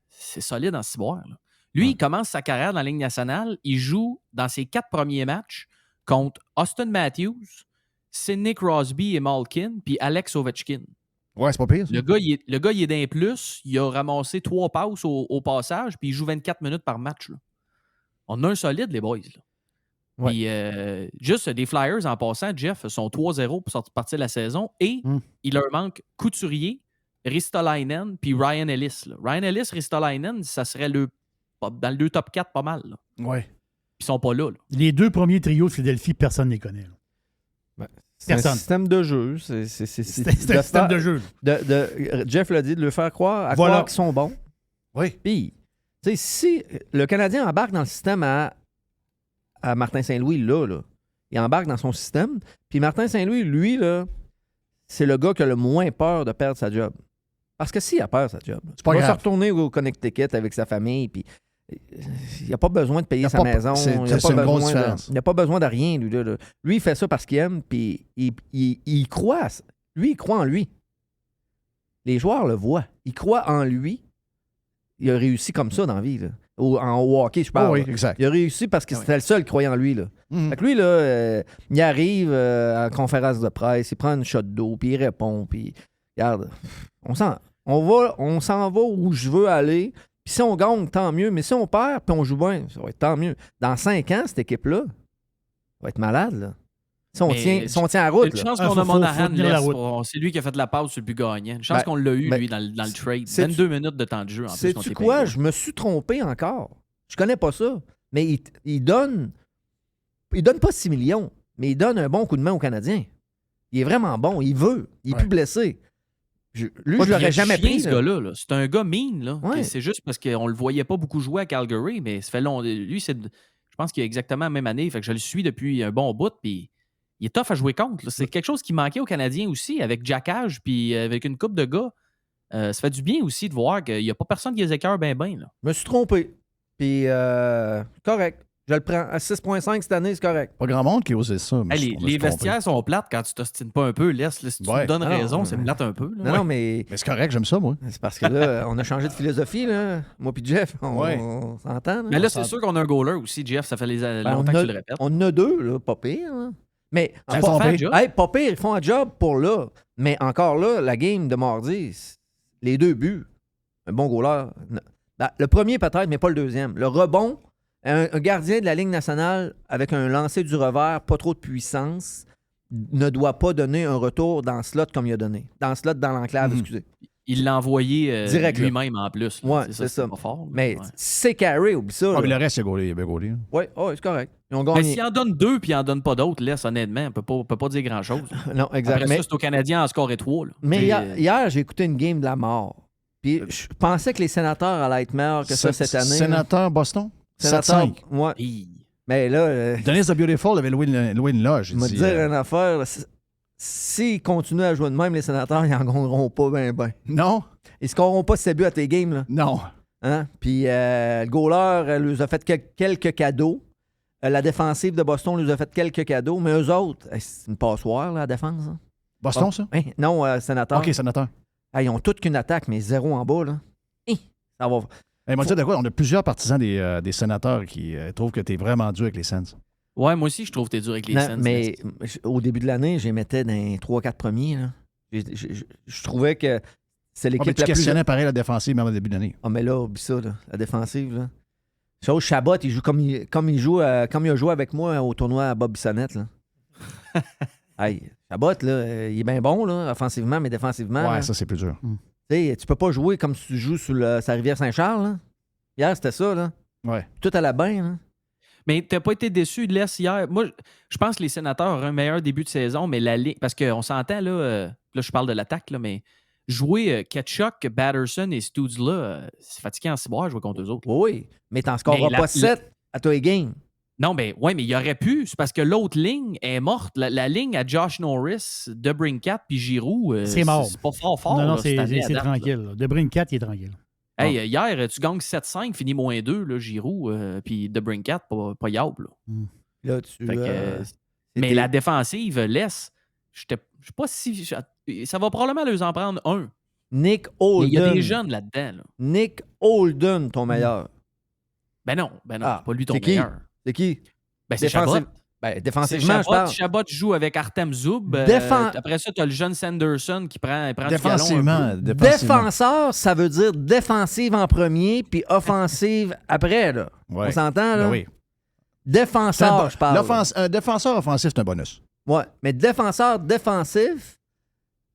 c'est solide en ciboire. Là. Lui, il commence sa carrière dans la Ligue nationale. Il joue dans ses 4 premiers matchs contre Austin Matthews, Sidney Crosby et Malkin, puis Alex Ovechkin. Ouais, c'est pas pire. Ça. Le gars, il est d'un plus. Il a ramassé 3 passes au passage, puis il joue 24 minutes par match. Là. On a un solide, les boys. Là. Ouais. Puis, juste des Flyers, en passant, Jeff, sont 3-0 pour partir de la saison et il leur manque Couturier, Ristolainen puis Ryan Ellis. Là. Ryan Ellis, Ristolainen, ça serait dans le top 4 pas mal. Là. Ouais. Ils sont pas là. Les deux premiers trios de Philadelphie, personne ne les connaît. C'est un Personne. système de jeu. C'est C'est un système de jeu. Jeff l'a dit, de le faire croire Voilà. croire qu'ils sont bons. Oui. Puis, tu sais, si le Canadien embarque dans le système à Martin Saint-Louis, là, il embarque dans son système. Puis Martin Saint-Louis, lui, là, c'est le gars qui a le moins peur de perdre sa job. Parce que s'il a peur sa job, C'est pas il va se grave. retourner au Connecticut avec sa famille, puis il n'a pas besoin de payer sa maison. C'est Il n'a une pas, grosse besoin différence. il n'a pas besoin de rien, lui. Là. Lui, il fait ça parce qu'il aime, puis il croit. Lui, il croit en lui. Les joueurs le voient. Il croit en lui. Il a réussi comme ça dans la vie. Là. En hockey, je parle. Oh oui, là. exact. Il a réussi parce que Ah c'était le seul qui croyait en lui. Là. Fait que lui, là, il arrive à la conférence de presse, il prend une shot d'eau, puis il répond, puis regarde, on s'en va où je veux aller, puis si on gagne, tant mieux, mais si on perd, puis on joue bien, ça va être tant mieux. Dans 5 ans, cette équipe-là va être malade, là. Si on tient la route. Une chance là. qu'on Faut a Monahan. tenir la Laisse, route. c'est lui qui a fait de la passe sur le but gagnant. Une chance Ben, qu'on l'a eu, ben, lui, dans le trade. sais-tu- 22 minutes de temps de jeu, en plus. Sais-tu quoi? Je me suis trompé encore. Je connais pas ça. Mais il donne pas 6 millions, mais il donne un bon coup de main aux Canadiens. Il est vraiment bon. Il veut. Il est plus blessé. Lui, je l'aurais jamais pris. Ce là. gars-là, là. C'est un gars mean. Là. Ouais. C'est juste parce qu'on le voyait pas beaucoup jouer à Calgary, mais ça fait long. Lui, je pense qu'il a exactement la même année. Fait que je le suis depuis un bon bout. Puis il est tough à jouer contre. Là. C'est quelque chose qui manquait aux Canadiens aussi, avec Jackage, puis avec une coupe de gars. Ça fait du bien aussi de voir qu'il n'y a pas personne qui les écœure bien. Là. Je me suis trompé. Puis, correct. Je le prends. À 6,5 cette année, c'est correct. Pas grand monde qui osait ça. mais Hey, on va les se tromper. vestiaires sont plates quand tu t'ostines pas un peu. Laisse, là, si tu Ouais. me donnes Ah, raison, non, c'est ouais. plate un peu. Là. Non, mais Mais c'est correct, j'aime ça, moi. c'est parce que là, on a changé de philosophie, là. Moi puis Jeff, Ouais. on s'entend. Mais là, c'est sûr qu'on a un goaler aussi, Jeff. Ça fait Ben, longtemps que tu le répètes. on en a 2, là, pas pire. Là. Mais Ça pas, fait un job. pas pire, ils font un job pour là. Mais encore là, la game de mardi, les 2 buts, un bon goaler. Ben, le premier peut-être, mais pas le deuxième. Le rebond, un gardien de la Ligue nationale avec un lancer du revers, pas trop de puissance, ne doit pas donner un retour dans le slot comme il a donné. Dans le slot, dans l'enclave, excusez. Il l'a envoyé Direct, là. lui-même en plus. Là. Ouais, c'est ça. Pas fort, là. Mais Ouais. c'est carré, oublie ça. Ah, là. mais le reste, il a bien gaulé. Ouais, c'est correct. Ils ont Mais gagné. s'il en donne 2 puis il en donne pas d'autres, laisse, honnêtement, on peut pas dire grand-chose. Non, exact. Après Mais, ça, c'est aux Canadiens à scorer 3. Là. mais Puis, hier, j'ai écouté une game de la mort. Puis je pensais que les sénateurs allaient être meilleurs que ça cette année. là. Sénateur Boston? Sénateur, 7-5. ouais. hi. Mais là, Dennis the Beautiful avait loué une loge. je Il vais dit, te dire une affaire. Là, s'ils continuent à jouer de même, les sénateurs, ils n'en gagneront pas ben. Non? Ils ne scoreront pas 7 buts à tes games. Là. Non. Hein? Puis le goaler leur a fait quelques cadeaux. La défensive de Boston leur a fait quelques cadeaux. Mais eux autres, c'est une passoire, là, la défense. Hein? Boston, ça? Hein? Non, sénateur. OK, sénateur. Ils ont toute qu'une attaque, mais 0 en bas. Là. Ça va. Hey, moi, tu sais de quoi? On a plusieurs partisans des sénateurs qui trouvent que tu es vraiment dur avec les Sens. Ouais, moi aussi, je trouve que t'es dur avec les Non, Sens. mais au début de l'année, je les mettais dans les 3-4 premiers. Là. Je trouvais que c'est Ah, mais l'équipe tu la plus... questionnais pareil la défensive même au début d'année. Ah, mais là, oublie ça, là, la défensive. Là. Chose, Chabot, il joue comme il a joué avec moi au tournoi à Bob Bissonnette. Là. Hey, Chabot, là, il est bien bon, là, offensivement, mais défensivement. Ouais, là, ça, c'est plus dur. tu peux pas jouer comme si tu joues sur sa rivière Saint-Charles. Là. Hier, c'était ça. Là. Ouais. Tout à la bain. Là. Mais t'as pas été déçu de l'Est hier. Moi, je pense que les sénateurs auraient un meilleur début de saison, mais la ligne. Parce qu'on s'entend, là, je parle de l'attaque, là, mais jouer Ketchuk, Batterson et Stoods là, c'est fatigant en ciboire jouer contre eux autres. Oui, mais t'en scoreras Mais pas 7 à toi et game. Non, mais ouais, mais il aurait pu. C'est parce que l'autre ligne est morte. La ligne à Josh Norris, DeBrincat puis Giroux, C'est mort. c'est pas fort. Non, là, c'est cette année à date, là. tranquille. là. DeBrincat, il est tranquille. Hey, hier, tu gagnes 7-5, finis -2, là, Giroux, puis DeBrincat, pas yab, là. Là, tu, Fait que, mais c'était- la défensive laisse. Je sais pas si. Ça va probablement leur en prendre un. Nick Il Holden. y a des jeunes là-dedans. Là. Nick Holden, ton meilleur. Ben non, Ah, c'est pas lui ton c'est qui? meilleur. C'est qui? Ben c'est Défensive- Chabot. Ben, C'est défensivement, je Chabot. parle. Chabot joue avec Artem Zoub. Après ça, tu as le jeune Sanderson qui prend du galon Défensivement. un peu. Défenseur, ça veut dire défensive en premier, puis offensive après. Là. Ouais. On s'entend, là? Ben oui. Défenseur, je parle. Un défenseur offensif, c'est un bonus. Ouais, mais défenseur défensif,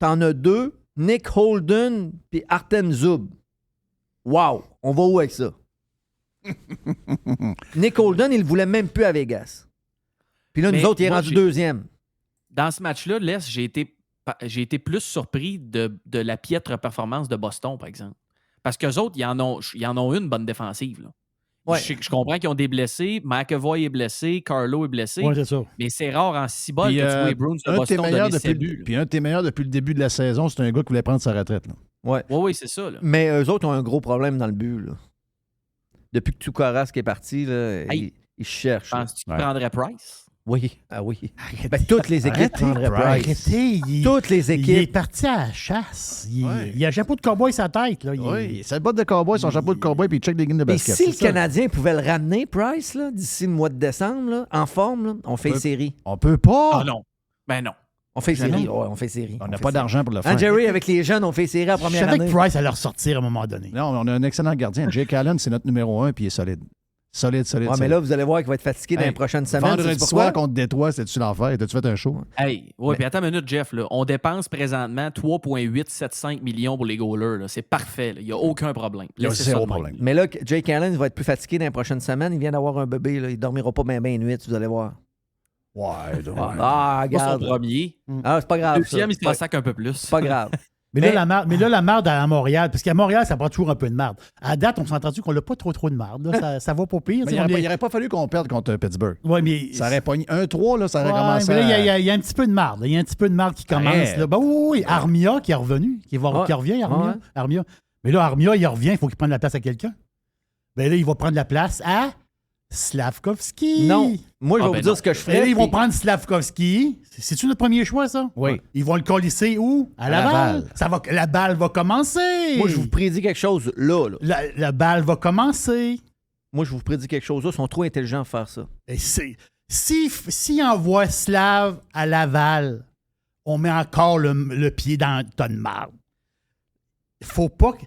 t'en as 2 Nick Holden puis Artem Zub. Wow! On va où avec ça? Nick Holden, il le voulait même plus à Vegas. Puis là, Mais nous autres, il est moi, rendu deuxième. Dans ce match-là, Les, j'ai été plus surpris de la piètre performance de Boston, par exemple. Parce qu'eux autres, ils en ont une bonne défensive. Là. Ouais. Je comprends qu'ils ont des blessés. McAvoy est blessé. Carlo est blessé. Oui, c'est ça. Mais c'est rare en 6 balles Puis, que tu vois les Bruins de un de tes Boston meilleurs donner ses depuis, buts. puis un de tes meilleurs depuis le début de la saison, c'est un gars qui voulait prendre sa retraite. Là. Ouais. Oui, c'est ça. Là. Mais eux autres ont un gros problème dans le but. Là. Depuis que Tuukarask est parti, là, Hey. ils cherchent. là. Penses-tu qu'il prendrait Price? Oui. Ah oui. Ben, toutes les équipes Arrêtez, prendraient Price. Arrêtez, Toutes les il est équipes. parti à la chasse. Ouais. Il a un chapeau de cowboy sur la tête. Là. Oui, sa botte de cowboy, son chapeau de cowboy, puis il check des games de Et basket. si le c'est ça. Canadien pouvait le ramener, Price, là, d'ici le mois de décembre, là, en forme, là, on fait peut- série. On peut pas. Ah non. Ben non. On fait Mais série. non. Ouais, on fait série. On n'a fait pas série. d'argent pour le faire. Hein, Jerry, avec les jeunes, on fait série à Je première savais année. que Price allait ressortir à un moment donné. Non, on a un excellent gardien. Jake Allen, c'est notre numéro 1, puis il est solide. Solide. Ouais, mais là, vous allez voir qu'il va être fatigué dans les Hey, prochaines semaines. vendredi C'est soir pourquoi? contre Détroit, c'était-tu l'enfer? T'as-tu fait un show? Hey, ouais, puis attends une minute, Jeff. Là. On dépense présentement 3,875 millions pour les goalers. Là. C'est parfait. Là. Il n'y a aucun problème. Il y a Laissez zéro ça de même. problème. Mais là, Jake Allen il va être plus fatigué dans les prochaines semaines. Il vient d'avoir un bébé. Là. Il ne dormira pas bien nuit, vous allez voir. Ouais. Ah, Pas son regarde. premier. Ah, c'est pas grave. Deuxième, il se ça. sac un peu plus. C'est pas grave. Mais là, la marde à Montréal, parce qu'à Montréal, ça prend toujours un peu de marde. À date, on s'est entendu qu'on n'a pas trop de marde. Là. Ça va pas pire. Mais il n'aurait pas fallu qu'on perde contre Pittsburgh. Ouais, mais... Ça aurait pogné 1-3, là, ça aurait Ouais, commencé mais là, à... il y a un petit peu de marde. Il y a un petit peu de marde qui commence. Là. Ben, oui, Armia qui est revenu. Qui revient, Armia. Ouais. Armia. Mais là, Armia, il revient. Il faut qu'il prenne la place à quelqu'un. Ben là, il va prendre la place à Slavkovski. Non. Moi, je vais vous ben dire non. ce que je Et là, ferais. ils vont puis- prendre Slavkovski. C'est-tu notre premier choix, ça? Oui. Ils vont le colisser où? À Laval. La balle va commencer. Moi, je vous prédis quelque chose là. La balle va commencer. Moi, je vous prédis quelque chose là. Ils sont trop intelligents pour faire ça. Et si envoie Slav à Laval, on met encore le pied dans le tas de marde. Faut pas que...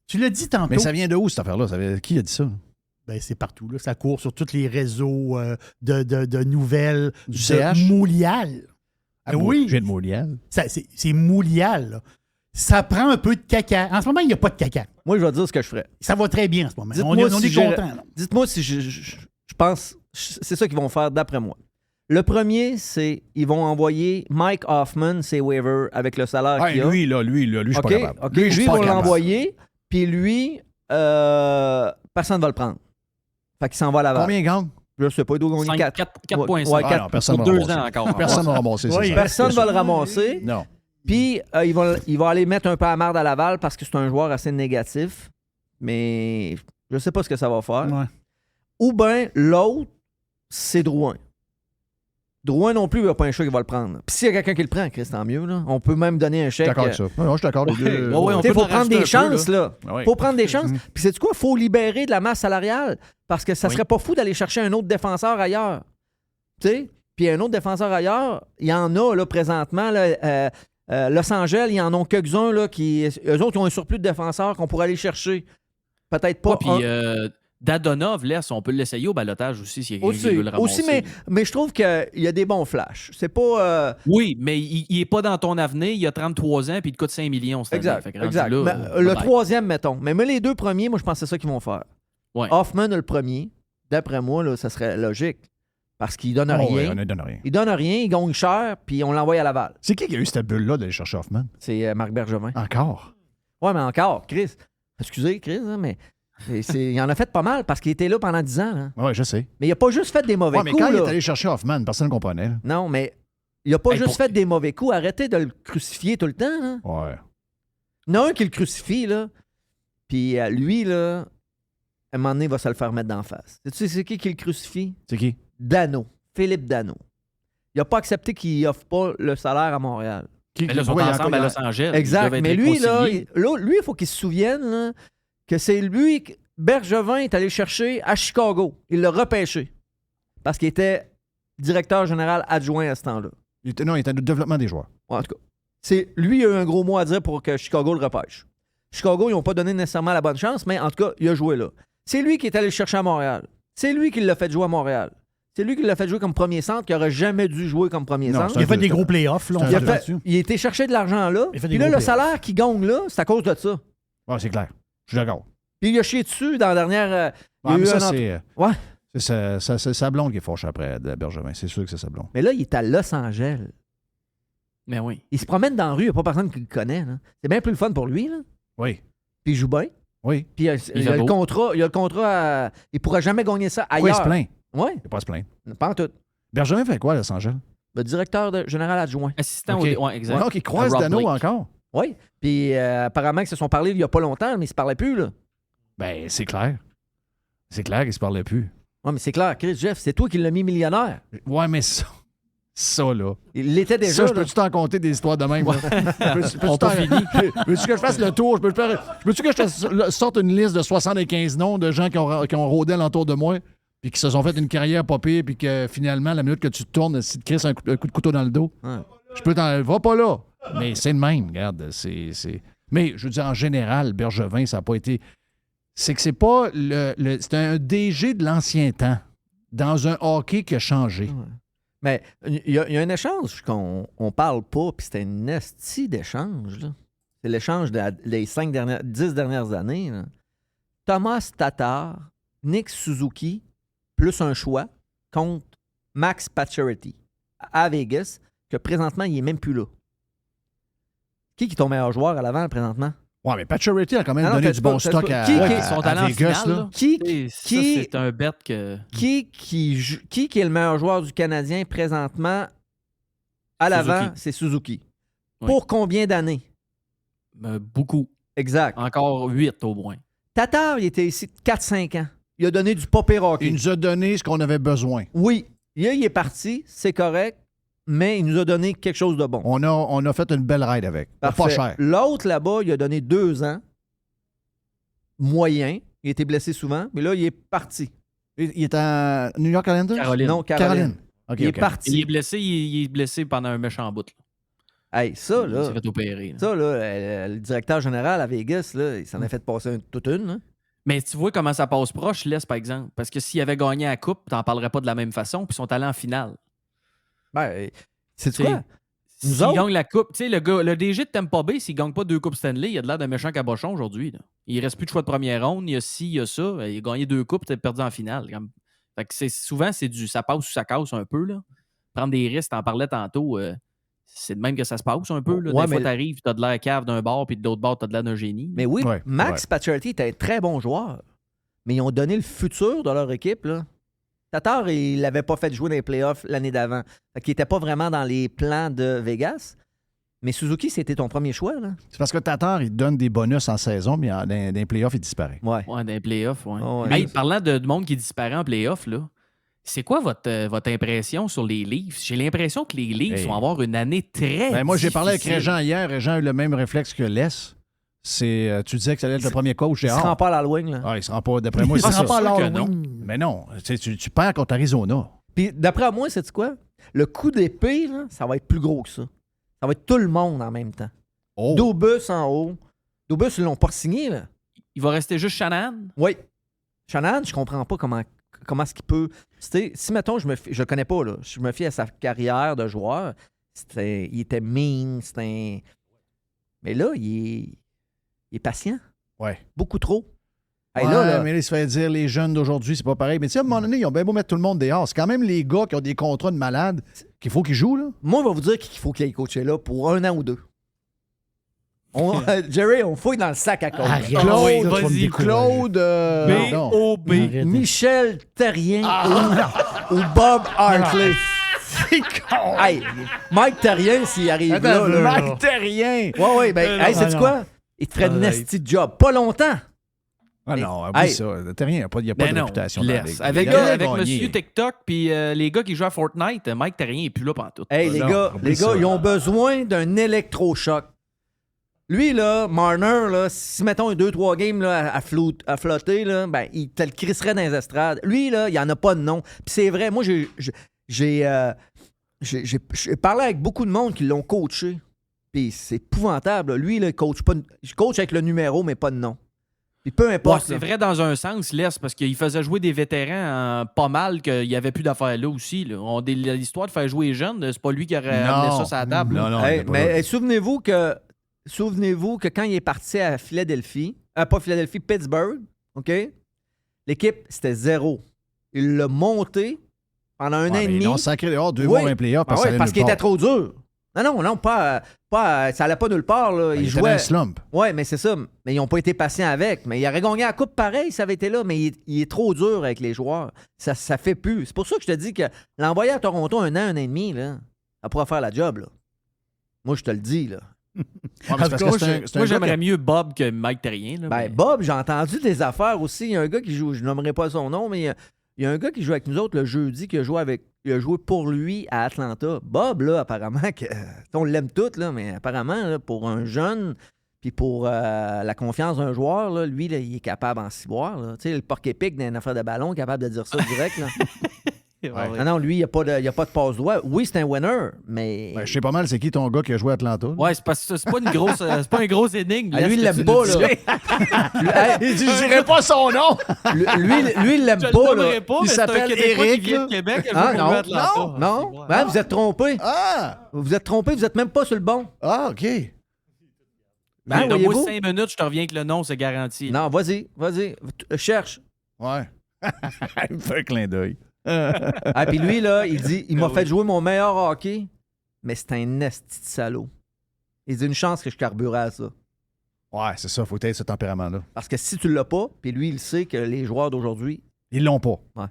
Tu l'as dit tantôt. Mais ça vient de où, cette affaire-là? Qui a dit ça? Ben, c'est partout. Là. Ça court sur tous les réseaux de nouvelles. Du de CH? Moulial. Ah, oui. Je viens de Moulial. C'est Moulial. Là. Ça prend un peu de caca. En ce moment, il n'y a pas de caca. Moi, je vais dire ce que je ferais. Ça va très bien en ce moment. Dites-moi On si est j'ai- content. là. Dites-moi si je pense... C'est ça qu'ils vont faire d'après moi. Le premier, c'est ils vont envoyer Mike Hoffman, ses waivers, avec le salaire qu'il a. Lui, je suis pas OK, capable. OK. Lui, je Lui, suis ils pas vont capable. l'envoyer, puis lui, personne ne va le prendre. Fait qu'il s'en va à Laval. Combien il gagne? Je sais pas, il doit gagner 4. 4,5. Ouais, Ah quatre- non, personne Pour va 2 ramasser. ans encore. Personne ne va ramasser, c'est Ouais, ça. Personne ne va le ramasser. Non. Puis, il va aller mettre un peu à marde à Laval parce que c'est un joueur assez négatif. Mais je sais pas ce que ça va faire. Ouais. Ou bien, l'autre, c'est Drouin. Drouin non plus, il n'y a pas un choix qui va le prendre. Puis s'il y a quelqu'un qui le prend, Chris, tant mieux. Là. On peut même donner un Je suis chèque. d'accord avec ça. Non, je suis d'accord. les deux. ouais, ouais, on Il peut faut en prendre rajouter des un peu, chances, là. Ah oui. Faut prendre des chances. Puis c'est quoi? Faut libérer de la masse salariale. Parce que ça serait pas fou d'aller chercher un autre défenseur ailleurs. Tu sais? Puis un autre défenseur ailleurs, il y en a là, présentement. Là, Los Angeles, ils en ont quelques-uns là, qui. Eux autres, ils ont un surplus de défenseurs qu'on pourrait aller chercher. Peut-être pas. Puis Dadonov, on peut l'essayer au balotage aussi s'il y a quelqu'un qui Aussi, veut le ramasser. mais je trouve qu'il y a des bons flashs. C'est pas. Oui, mais il n'est pas dans ton avenir. Il a 33 ans puis il te coûte 5 millions. Cette année. Fait que rendu Exact. là, Mais, le bye-bye. troisième, mettons. Mais les deux premiers, moi, je pense que c'est ça qu'ils vont faire. Ouais. Hoffman, le premier, d'après moi, là, ça serait logique. Parce qu'il donne Oh, rien. ouais, on ne donne rien. Il donne rien, il gagne cher, puis on l'envoie à Laval. C'est qui a eu cette bulle-là d'aller chercher Hoffman? C'est Marc Bergevin. Encore? Ouais, mais encore, Chris. Excusez, Chris, hein, mais il en a fait pas mal parce qu'il était là pendant 10 ans. Hein. Oui, je sais. Mais il a pas juste fait des mauvais Ouais, mais coups. quand il là. est allé chercher Hoffman, personne ne comprenait. là. Non, mais il a pas Hey, juste pour- fait des mauvais coups. Arrêtez de le crucifier tout le temps. Hein. Ouais. Il y en a un qui le crucifie, là. Puis lui, là, à un moment donné, il va se le faire mettre d'en face. Tu sais, c'est qui le crucifie? C'est qui? Dano. Philippe Dano. Il n'a pas accepté qu'il offre pas le salaire à Montréal. Qui Mais là, ils sont pourquoi il y a ensemble à encore- Los Angeles. Exact. Ils doivent être Mais lui, là, réconciliés. lui, il faut qu'il se souvienne là, que c'est lui, Bergevin est allé chercher à Chicago. Il l'a repêché. Parce qu'il était directeur général adjoint à ce temps-là. Non, il était dans le développement des joueurs. Ouais, en tout cas, lui, il a eu un gros mot à dire pour que Chicago le repêche. Chicago, ils n'ont pas donné nécessairement la bonne chance, mais en tout cas, il a joué là. C'est lui qui est allé le chercher à Montréal. C'est lui qui l'a fait jouer à Montréal. C'est lui qui l'a fait jouer comme premier centre, qui n'aurait jamais dû jouer comme premier Non, centre. Il a fait des gros playoffs. Là, on Il a, s'entend fait, là-dessus. il a été chercher de l'argent là. Il a fait des Puis là, gros le playoffs. salaire qu'il gagne là, c'est à cause de ça. Ouais, c'est clair. Je suis d'accord. Puis il a chié dessus dans la dernière. Il y a Ouais, mais eu ça, un c'est. Ouais. C'est sa blonde qui est fâchée après de Bergevin. C'est sûr que c'est sa blonde. Mais là, il est à Los Angeles. Mais oui. Il se promène dans la rue, il n'y a pas personne qui le connaît. Là. C'est bien plus le fun pour lui. Là. Oui. Puis il joue bien. Oui. Puis il a fait le beau. contrat. Il a le contrat. Il ne pourra jamais gagner ça Pourquoi il se ailleurs. plaint? Oui, Il ne pas à se plaindre. pas en tout. Bergevin fait quoi à Los Angeles? Le directeur général adjoint. Assistant OK. au. Ouais, exact. Donc, il croise À Rob Dano Blake. encore? Oui. Puis apparemment, ils se sont parlé il n'y a pas longtemps, mais ils ne se parlaient plus. Là. Ben, c'est clair. C'est clair qu'il se parlait plus. Oui, mais c'est clair. Chris Jeff, c'est toi qui l'as mis millionnaire. Ouais, mais ça là. Il l'était déjà. Ça, je là. peux-tu t'en compter des histoires de même? là? Peux-tu On pas fini. Veux-tu que je fasse le tour? Veux-tu que je te sorte une liste de 75 noms de gens qui ont rôdé alentour de moi puis qui se sont fait une carrière pas pire puis que finalement, la minute que tu te tournes, si tu te crisses un coup de couteau dans le dos, Ouais. je peux t'en... Va pas là. Mais c'est le même, regarde. C'est... Mais je veux dire, en général, Bergevin, ça n'a pas été... C'est que c'est pas c'est un DG de l'ancien temps dans un hockey qui a changé. Ouais. Mais il y a un échange qu'on on parle pas, puis c'était un esti d'échange. Là. C'est l'échange des 10 dernières années. Là. Thomas Tatar, Nick Suzuki, plus un choix, contre Max Pacioretty à Vegas, que présentement, il n'est même plus là. Qui est ton meilleur joueur à l'avant présentement? Ouais, mais Pacioretty a quand même Ah non, donné t'as du pas- bon t'as stock pas- à, qui à- sont à allés en Vegas. finale, Là. là. Qui Ça, c'est un bet que. est le meilleur joueur du Canadien présentement à l'avant? Suzuki. C'est Suzuki. Oui. Pour combien d'années? Beaucoup. Exact. Encore 8 au moins. Tatar, il était ici 4-5 ans. Il a donné du pop et hockey. Il nous a donné ce qu'on avait besoin. Oui. Là, il est parti, c'est correct, mais il nous a donné quelque chose de bon. On a fait une belle ride avec. Pas Parfait. cher. L'autre, là-bas, il a donné 2 ans. Moyen. Il a été blessé souvent, mais là, il est parti. Il est à New York Islanders? Caroline. Non, Caroline. OK, Il est OK. parti. Il est blessé, il est blessé pendant un méchant bout. Là. Hey, ça, Il là. s'est fait opérer. Là. Ça, là, le directeur général à Vegas, là, il s'en a fait passer toute une. Hein. Mais tu vois comment ça passe proche, laisse par exemple. Parce que s'il avait gagné la Coupe, t'en parlerais pas de la même façon, puis ils sont allés en finale. Ben, c'est T'sais, quoi? Nous S'il autres? gagne la Coupe, tu sais, le DG de Tampa Bay, s'il gagne pas 2 Coupes Stanley, il a de l'air d'un méchant cabochon aujourd'hui. Là. Il reste plus de choix de première ronde, il y a ci, il y a ça. Il a gagné 2 coupes, il a perdu en finale. Fait que souvent, c'est du ça passe ou ça casse un peu. Là. Prendre des risques, t'en parlais tantôt, c'est de même que ça se passe un peu. Là. Ouais, Des fois, mais- t'arrives, t'as de l'air cave d'un bord, puis de l'autre bord, t'as de l'air d'un génie. Mais oui, Ouais, Max Pacioretty était un très bon joueur. Mais ils ont donné le futur de leur équipe. Là. Tatar, il l'avait pas fait jouer dans les playoffs l'année d'avant. Fait qu'il était pas vraiment dans les plans de Vegas. Mais Suzuki, c'était ton premier choix. Là. C'est parce que Tatar, il donne des bonus en saison, mais dans les playoffs, il disparaît. Ouais. Ouais, dans les playoffs, ouais. Oh, ouais. Hey, parlant de monde qui disparaît en playoffs, là, c'est quoi votre impression sur les Leafs? J'ai l'impression que les Leafs Hey. vont avoir une année très Ben, moi, j'ai parlé avec difficile. Régent hier. Régent a eu le même réflexe que Les. Tu disais que ça allait être le premier coach. J'ai Il se hâte. rend pas à l'Halloween. Là. Ah, il se rend pas, d'après moi, Il c'est se ça. rend pas à sûr que l'Halloween. Mais non, tu perds contre Arizona. Puis d'après moi, c'est quoi? Le coup d'épée, là, ça va être plus gros que ça. Ça va être tout le monde en même temps. Oh. Dobus en haut. Dobus, ils l'ont pas signé, là. Il va rester juste Shannon? Oui. Shannon, je comprends pas comment est-ce qu'il peut. Si, mettons, je le connais pas, là. Je me fie à sa carrière de joueur. Il était mean, mais là, il est patient. Ouais. Beaucoup trop. Hey, Ouais, là, mais là, il se fait dire les jeunes d'aujourd'hui, c'est pas pareil. Mais tu sais, à un moment donné, ils ont bien beau mettre tout le monde dehors. C'est quand même les gars qui ont des contrats de malades qu'il faut qu'ils jouent, là. moi, on va vous dire qu'il faut qu'il aille coacher là pour 1 an ou 2. Jerry, on fouille dans le sac à coach. Arrête. Claude, Ah oui, vas-y. vas-y, Claude. non. B.O.B. Arrête. Michel Terrien ou Bob Hartley. Hey, Mike Terrien, s'il arrive Attends, là. Mike Terrien. Ouais, ben, hey, sais-tu non. quoi? Il te ferait de nasty job. Pas longtemps. Ah Mais- non, oublie hey. ça. Terrien, il n'y a pas Ben de non, réputation. dans la laisse. ligue. Avec, Il a rien avec gagné. Monsieur TikTok puis les gars qui jouent à Fortnite, Mike Terrien n'est plus là pantoute. Hey, Non, les gars, oublie ça. ils ont besoin d'un électrochoc. Lui, là, Marner, là, si, mettons, 2-3 games là, à flotter, là, ben, il te le crisserait dans les estrades. Lui, là, il n'y en a pas de nom. Puis c'est vrai, moi, j'ai parlé avec beaucoup de monde qui l'ont coaché. Puis c'est épouvantable. Là. Lui, là, il coach avec le numéro, mais pas de nom. Puis peu Ouais, importe. c'est là. vrai dans un sens, Les, parce qu'il faisait jouer des vétérans pas mal qu'il n'y avait plus d'affaires là aussi. Là. L'histoire de faire jouer les jeunes, c'est pas lui qui aurait amené ça sur la table. là. Non, Hey, il est pas mais là. hey, souvenez-vous que quand il est parti à Philadelphie, pas Philadelphie, Pittsburgh, OK? L'équipe, c'était 0. Il l'a monté pendant un an et demi. Ils ont sacré dehors 2 Oui. mois un playoff Ah parce, ouais, parce qu'il était trop dur. Non, pas ça allait pas nulle part. Là. Il Il était dans jouait. un slump. Oui, mais c'est ça. Mais ils n'ont pas été patients avec. Mais il aurait gagné la coupe pareil, ça avait été là. Mais il est trop dur avec les joueurs. Ça fait plus. C'est pour ça que je te dis que l'envoyer à Toronto un an et demi, là, ça pourra faire la job. Là. Moi, je te le dis. Là. Ouais, mais c'est parce que Moi, c'est un gars j'aimerais qui- mieux Bob que Mike Terrien. Là, Ben, mais- Bob, j'ai entendu des affaires aussi. Il y a un gars qui joue, je nommerai pas son nom, mais il y a un gars qui joue avec nous autres le jeudi, qui a joué pour lui à Atlanta. Bob, là, apparemment, on l'aime tous, là, mais apparemment, là, pour un jeune, puis pour la confiance d'un joueur, là, lui, là, il est capable en ciboire. Là. Tu sais, le porc épic d'une affaire de ballon, capable de dire ça direct. Là. Ouais. Non, lui, il n'y a pas de passe-doigt. Oui, c'est un winner, mais... Ben, je sais pas mal, c'est qui ton gars qui a joué à Atlanta? là? Ouais, c'est parce que c'est pas une grosse, c'est pas une grosse énigme. Ah, lui, il Là, ce l'aime que tu pas, nous là. dis. Hey, Il dit, je dirais pas son nom! lui, il l'aime Je le pas, là. nommerai pas, Il mais c'est un s'appelle Québécois Eric, qui vient là. de Québec. qui a Ah, joué pour non, Atlanta. Non, Ah, ben, vous êtes trompé. Ah! Vous êtes trompé, vous êtes même pas sur le bon. Ah, OK. Ben, Donne-moi voyez-vous? 5 minutes, je te reviens avec le nom, c'est garanti. Non, vas-y. Cherche. Ouais. Il me fait un clin d'œil. Ah, puis lui, là, il dit il m'a fait jouer mon meilleur hockey, mais c'est un esti de salaud. Il dit une chance que je carburais à ça. Ouais, c'est ça, faut être ce tempérament-là. Parce que si tu l'as pas, puis lui, il sait que les joueurs d'aujourd'hui. Ils l'ont pas. Ouais.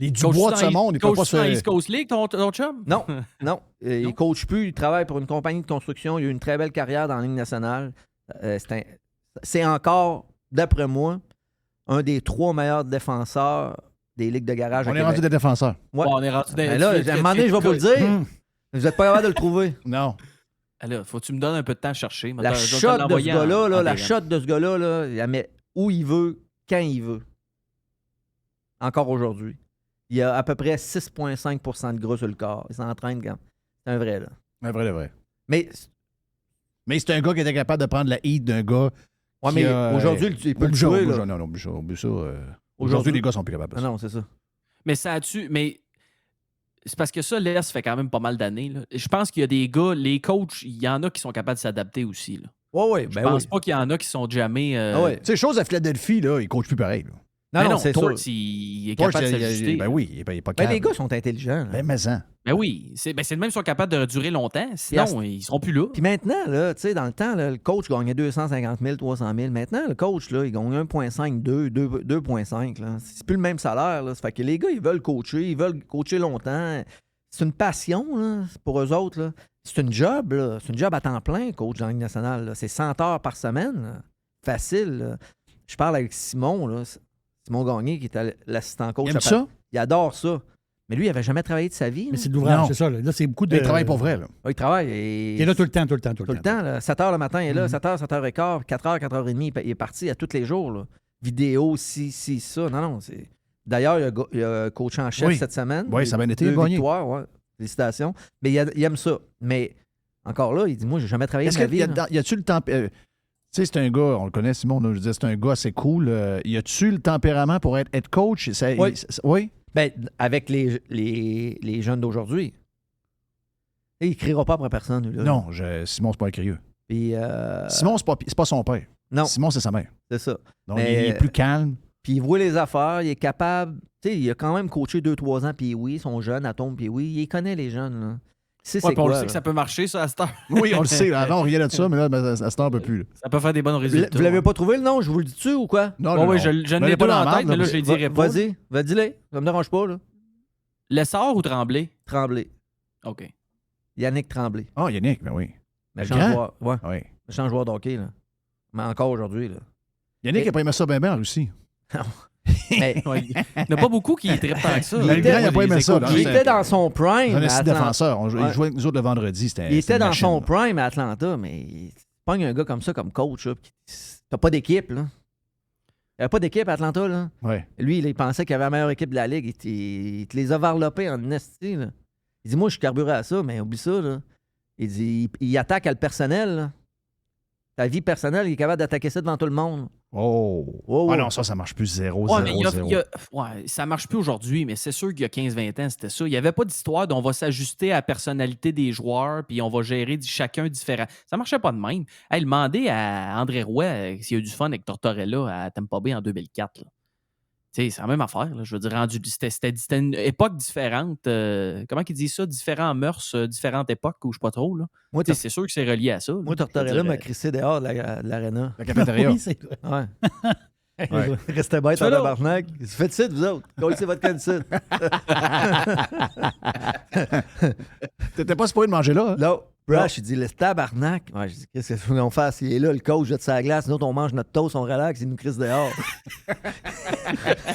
Les Dubois de ce monde, ils peuvent pas Coach se dans faire... East Coast League, ton chum? Non. Il coach plus, il travaille pour une compagnie de construction. Il a eu une très belle carrière dans la Ligue nationale. C'est encore, d'après moi, un des 3 meilleurs défenseurs des ligues de garage. On à est Québec. rendu des défenseurs. Ouais. Bon, on est rendu dans Ben là, à un moment donné, je vais vous le dire. Vous n'êtes pas capable de le trouver. Non. Alors, faut que tu me donnes un peu de temps à chercher. La Je vais te shot de ce l'envoyer gars-là, en la DM. shot de ce gars-là, là, il la met où il veut, quand il veut. Encore aujourd'hui. Il a à peu près 6,5 de gras sur le corps. Il s'entraîne quand. C'est un vrai, là. Un vrai de vrai. Mais, Mais c'est un gars qui était capable de prendre la heat d'un gars. ouais, qui mais a, aujourd'hui, il peut le oublie ça, tuer, oublie là. ça, non, oublie ça. Aujourd'hui, Aujourd'hui, les gars sont plus capables de Ah ça. non, c'est ça. Mais ça a-tu. Mais c'est parce que ça, l'Est fait quand même pas mal d'années. Là. Je pense qu'il y a des gars, les coachs, il y en a qui sont capables de s'adapter aussi. Là. Ouais, Je ben pense oui. pas qu'il y en a qui sont jamais. Ah ouais. Tu sais, chose à Philadelphie, là, ils coachent plus pareil. Là. Mais non, c'est Torts, sûr. il est Torch, capable de s'ajuster. Ben oui, il est pas Ben, capable. les gars sont intelligents. là. Ben, mais ça. Ben oui, c'est le même, ils sont capables de durer longtemps. Sinon, ils seront plus là. Puis maintenant, là, tu sais, dans le temps, là, le coach gagnait 250 000, 300 000. Maintenant, le coach, là, il gagne 1,5, 2,5. Là. C'est plus le même salaire. Là. Ça fait que les gars, ils veulent coacher longtemps. C'est une passion là, pour eux autres. Là. C'est une job. Là. C'est une job à temps plein, coach dans la Ligue nationale. Là. C'est 100 heures par semaine. Là. Facile. Là. Je parle avec Simon, là. Simon Gagné, qui était l'assistant coach. Il aime ça? Il adore ça. Mais lui, il n'avait jamais travaillé de sa vie. Mais là. c'est de l'ouvrage, Non. c'est ça. Là, c'est beaucoup de. Il travaille pour vrai, là. Ah, il travaille. Et... Il est là tout le temps, tout le temps. Tout le temps, là. 7 h le matin, il est là. 7 h, 7 h 15, 4 h, 4 h 30. Il est parti à tous les jours. Là. Vidéo, ça. Non. C'est... D'ailleurs, il a coaché en chef Oui. cette semaine. Oui, ça a bien été, 2 il a gagné. victoires, ouais. Félicitations. Mais il aime ça. Mais encore là, il dit moi, j'ai jamais travaillé Est-ce de ma qu'il vie. là. y a-tu le temps. Tu sais, c'est un gars, on le connaît, Simon, je disais, c'est un gars assez cool. Y a-tu le tempérament pour être coach? Oui. Oui? Ben, avec les jeunes d'aujourd'hui. Et il ne criera pas après personne. Lui, là. Non, Simon, c'est pas un crieux. Puis, Simon, c'est pas son père. non, Simon, c'est sa mère. c'est ça. Donc, Mais- il est plus calme. Puis il voit les affaires, il est capable. Tu sais, il a quand même coaché 2-3 ans, puis oui, son jeune, Atome, puis oui, il connaît les jeunes. Là. C'est Ouais, puis on quoi. le sait là. que ça peut marcher, ça, à cette heure. Oui, on le sait. Avant, on riait de ça, mais là, à cette heure, on peut plus. Là. Ça peut faire des bons résultats. Vous l'avez pas trouvé le nom? Je vous le dis-tu ou quoi? Non, Ouais, non, ouais, non. je Mais n'ai elle est pas dans en la tête, marde, mais là, je les dirai pas. Vas-y, dis-le. Ça me dérange pas, là. Lessard ou Tremblay? Tremblay. OK. Yannick Tremblay. Ah, Yannick, ben oui. Méchant grand? joueur. Ouais, Oui. méchant joueur d'hockey, là. Mais encore aujourd'hui, là. Yannick Mais- n'a pas aimé ça bien en Russie. Mais Ouais, il n'y en a pas beaucoup qui trippent tant que ça. Le grand, il a pas aimé ça. il était dans son prime. C'est un à assis Atlanta. défenseur. Il Ouais. jouait avec nous autres le vendredi. C'était Il était une dans machine, son là. prime à Atlanta, mais il pogne un gars comme ça comme coach. Là, puis t'as pas d'équipe, là. Il n'y avait pas d'équipe à Atlanta, là. Ouais. Lui, il pensait qu'il avait la meilleure équipe de la ligue. Il te les a varlopés en esti, là. Il dit, moi, je suis carburé à ça, mais oublie ça, là. Il dit, il attaque à le personnel, là. ta vie personnelle, il est capable d'attaquer ça devant tout le monde. Oh! Oh, Ah non, ça marche plus 0, Ouais, 0, mais 0. ça marche plus aujourd'hui, mais c'est sûr qu'il y a 15-20 ans, c'était ça. Il n'y avait pas d'histoire d'on va s'ajuster à la personnalité des joueurs puis on va gérer chacun différent. Ça marchait pas de même. Hey, demandez à André Roy s'il y a eu du fun avec Tortorella à Tampa Bay en 2004. Là. C'est la même affaire. Là. Je veux dire, c'était une époque différente. Comment ils disent ça? Différents mœurs, différentes époques, ou je sais pas trop. Là. Moi, C'est sûr que c'est relié à ça. Là. Moi, Tortorella m'a crissé dehors de l'aréna. La cafétéria. Oui, c'est vrai. Ouais. Ouais. Restez bête en tabarnak. Faites ça, vous autres. Collez votre canne. T'étais pas supposé de manger là, hein? Là, Brash, il dit, le tabarnak. Ouais, je dis, qu'est-ce qu'on fait? Il est là, le coach jette sa glace. Nous autres, on mange notre toast, on relaxe, il nous crisse dehors.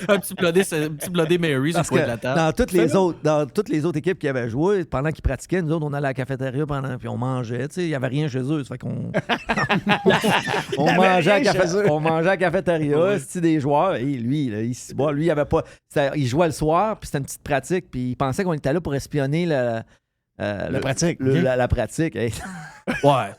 un petit blodé Mary sur le Parce coin de que la table. dans toutes les autres équipes qui avaient joué, pendant qu'ils pratiquaient, nous autres, on allait à la cafétéria puis on mangeait. Tu sais, il n'y avait rien chez eux. Ça fait qu'on on mangeait à la cafétéria. C'était des joueurs. Et lui, là, lui, il avait pas. Il jouait le soir, puis c'était une petite pratique, puis il pensait qu'on était là pour espionner la pratique. La pratique. Hey. Ouais.